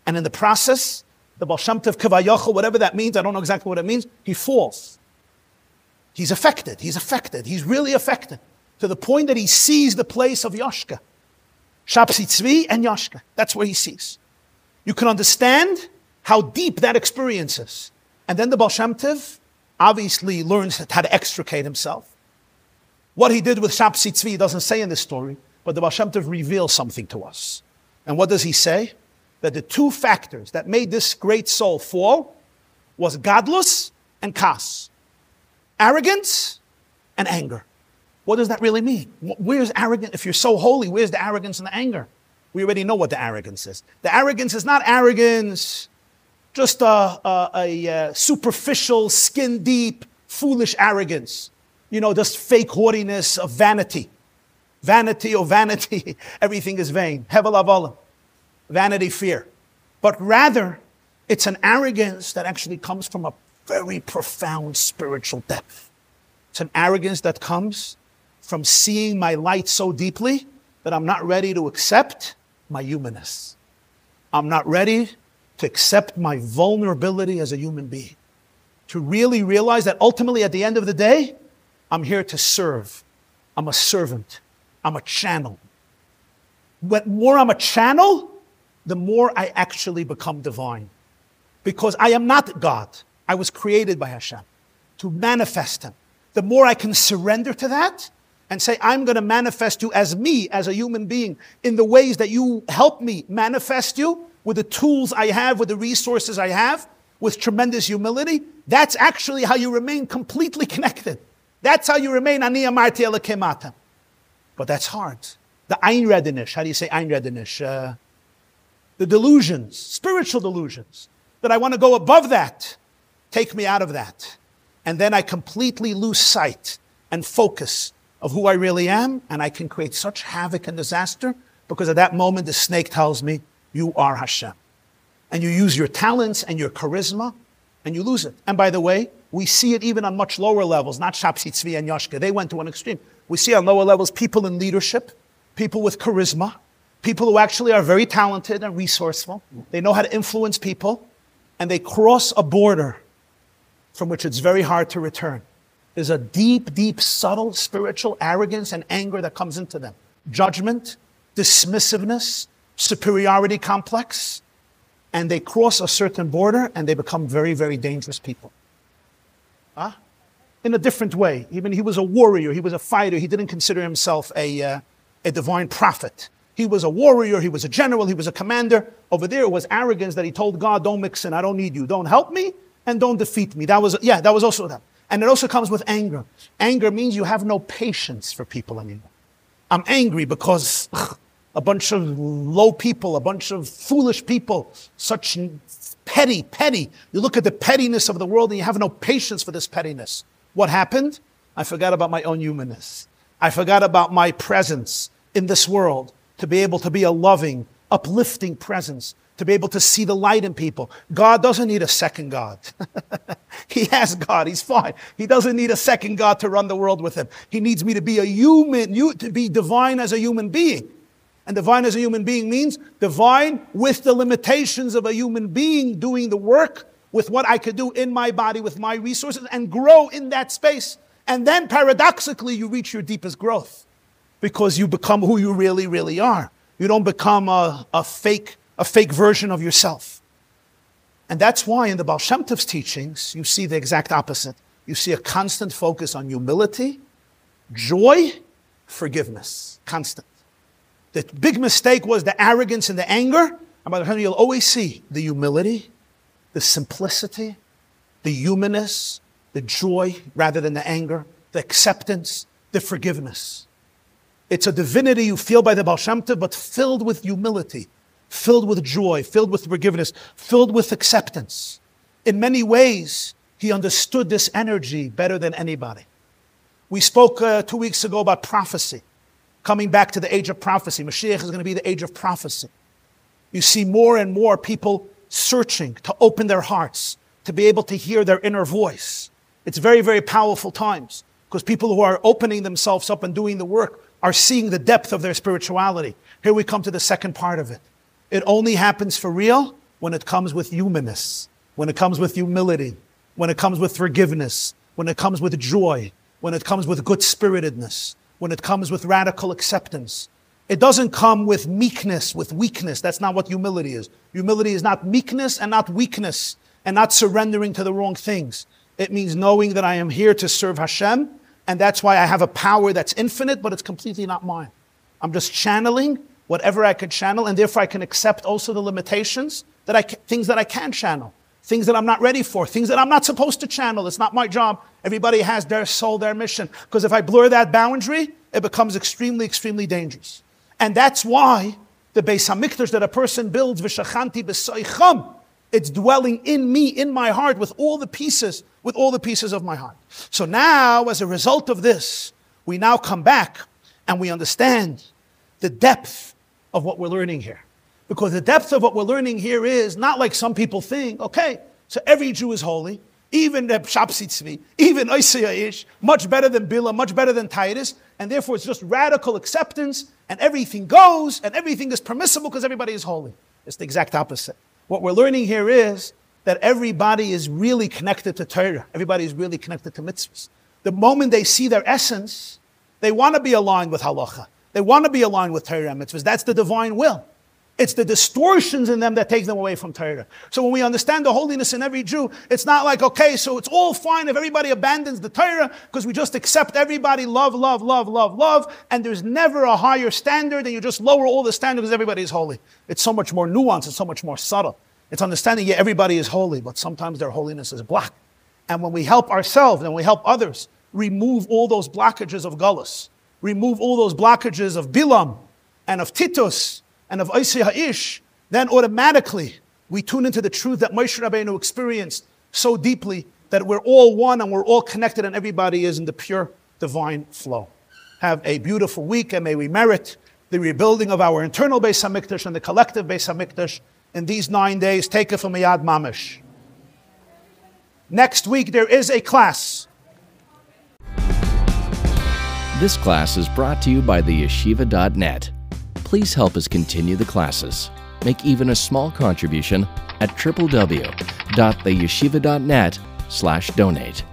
And in the process, the Baal Shem Tov Kavayachal, whatever that means, I don't know exactly what it means, he falls. He's affected. He's really affected. To the point that he sees the place of Yashka. Shabsi Tzvi and Yashka. That's where he sees. You can understand how deep that experience is. And then the Baal Shem Tov obviously learns how to extricate himself. What he did with Shabsi Tzvi doesn't say in this story, but the Baal Shem Tov reveals something to us. And what does he say? That the two factors that made this great soul fall was gadlus and kas. Arrogance and anger. What does that really mean? Where's arrogance? If you're so holy, where's the arrogance and the anger? We already know what the arrogance is. The arrogance is not arrogance, just a superficial, skin-deep, foolish arrogance. Just fake haughtiness of vanity. Vanity, oh vanity, everything is vain. Hevel avalim. Vanity, fear. But rather, it's an arrogance that actually comes from a very profound spiritual depth. It's an arrogance that comes from seeing my light so deeply that I'm not ready to accept my humanness. I'm not ready to accept my vulnerability as a human being. To really realize that ultimately at the end of the day, I'm here to serve. I'm a servant. I'm a channel. The more I'm a channel, the more I actually become divine. Because I am not God. I was created by Hashem to manifest Him. The more I can surrender to that and say, I'm going to manifest you as me, as a human being, in the ways that you help me manifest you, with the tools I have, with the resources I have, with tremendous humility, that's actually how you remain completely connected. That's how you remain ani amarti Elokim atem. But that's hard. The einredenish, how do you say einredenish? The delusions, spiritual delusions, that I want to go above that, take me out of that. And then I completely lose sight and focus of who I really am, and I can create such havoc and disaster, because at that moment the snake tells me, you are Hashem. And you use your talents and your charisma, and you lose it. And by the way, we see it even on much lower levels, not Shabsi Tzvi and Yashka. They went to an extreme. We see on lower levels people in leadership, people with charisma, people who actually are very talented and resourceful. They know how to influence people, and they cross a border from which it's very hard to return. There's a deep, deep, subtle spiritual arrogance and anger that comes into them. Judgment, dismissiveness, superiority complex, and they cross a certain border and they become very, very dangerous people. In a different way. Even he was a warrior, he was a fighter, he didn't consider himself a divine prophet. He was a warrior, he was a general, he was a commander. Over there it was arrogance that he told God, don't mix in, I don't need you, don't help me, and don't defeat me. That was also that. And it also comes with anger. Anger means you have no patience for people anymore. I'm angry because a bunch of low people, a bunch of foolish people, such petty. You look at the pettiness of the world and you have no patience for this pettiness. What happened? I forgot about my own humanness. I forgot about my presence in this world to be able to be a loving, uplifting presence, to be able to see the light in people. God doesn't need a second God. He has God. He's fine. He doesn't need a second God to run the world with him. He needs me to be a human, to be divine as a human being. And divine as a human being means divine with the limitations of a human being doing the work with what I could do in my body, with my resources, and grow in that space. And then paradoxically, you reach your deepest growth because you become who you really, really are. You don't become a fake version of yourself. And that's why in the Baal Shem Tov's teachings, you see the exact opposite. You see a constant focus on humility, joy, forgiveness. Constant. The big mistake was the arrogance and the anger. And by the time you'll always see the humility, the simplicity, the humanness, the joy rather than the anger, the acceptance, the forgiveness. It's a divinity you feel by the Baal Shem Tov, but filled with humility, filled with joy, filled with forgiveness, filled with acceptance. In many ways, he understood this energy better than anybody. We spoke 2 weeks ago about prophecy, coming back to the age of prophecy. Moshiach is going to be the age of prophecy. You see more and more people searching to open their hearts, to be able to hear their inner voice. It's very, very powerful times because people who are opening themselves up and doing the work are seeing the depth of their spirituality. Here we come to the second part of it. It only happens for real when it comes with humanness, when it comes with humility, when it comes with forgiveness, when it comes with joy, when it comes with good-spiritedness, when it comes with radical acceptance. It doesn't come with meekness, with weakness. That's not what humility is. Humility is not meekness and not weakness and not surrendering to the wrong things. It means knowing that I am here to serve Hashem, and that's why I have a power that's infinite, but it's completely not mine. I'm just channeling whatever I could channel, and therefore I can accept also the limitations, things that I can channel, things that I'm not ready for, things that I'm not supposed to channel. It's not my job. Everybody has their soul, their mission. Because if I blur that boundary, it becomes extremely, extremely dangerous. And that's why the Beis HaMikdash that a person builds, v'shachanti b'soicham, it's dwelling in me, in my heart, with all the pieces of my heart. So now, as a result of this, we now come back and we understand the depth of what we're learning here. Because the depth of what we're learning here is not like some people think, okay, so every Jew is holy, even Yeshu Shabsi Tzvi, even Yeshu, much better than Baalam, much better than Titus, and therefore it's just radical acceptance, and everything goes, and everything is permissible because everybody is holy. It's the exact opposite. What we're learning here is that everybody is really connected to Torah. Everybody is really connected to mitzvahs. The moment they see their essence, they want to be aligned with halacha. They want to be aligned with Torah and mitzvahs. That's the divine will. It's the distortions in them that take them away from Torah. So when we understand the holiness in every Jew, it's not like, okay, so it's all fine if everybody abandons the Torah because we just accept everybody, love, love, love, love, love, and there's never a higher standard and you just lower all the standards because everybody is holy. It's so much more nuanced. It's so much more subtle. It's understanding, yeah, everybody is holy, but sometimes their holiness is blocked. And when we help ourselves and we help others, remove all those blockages of Unkelus, remove all those blockages of Baalam and of Titus and of Yeshu, then automatically we tune into the truth that Moshe Rabbeinu experienced so deeply that we're all one and we're all connected and everybody is in the pure divine flow. Have a beautiful week and may we merit the rebuilding of our internal Beis HaMikdash and the collective Beis HaMikdash in these 9 days. Take it from Yad Mamish. Next week there is a class. This class is brought to you by theyeshiva.net. Please help us continue the classes. Make even a small contribution at www.theyeshiva.net/donate.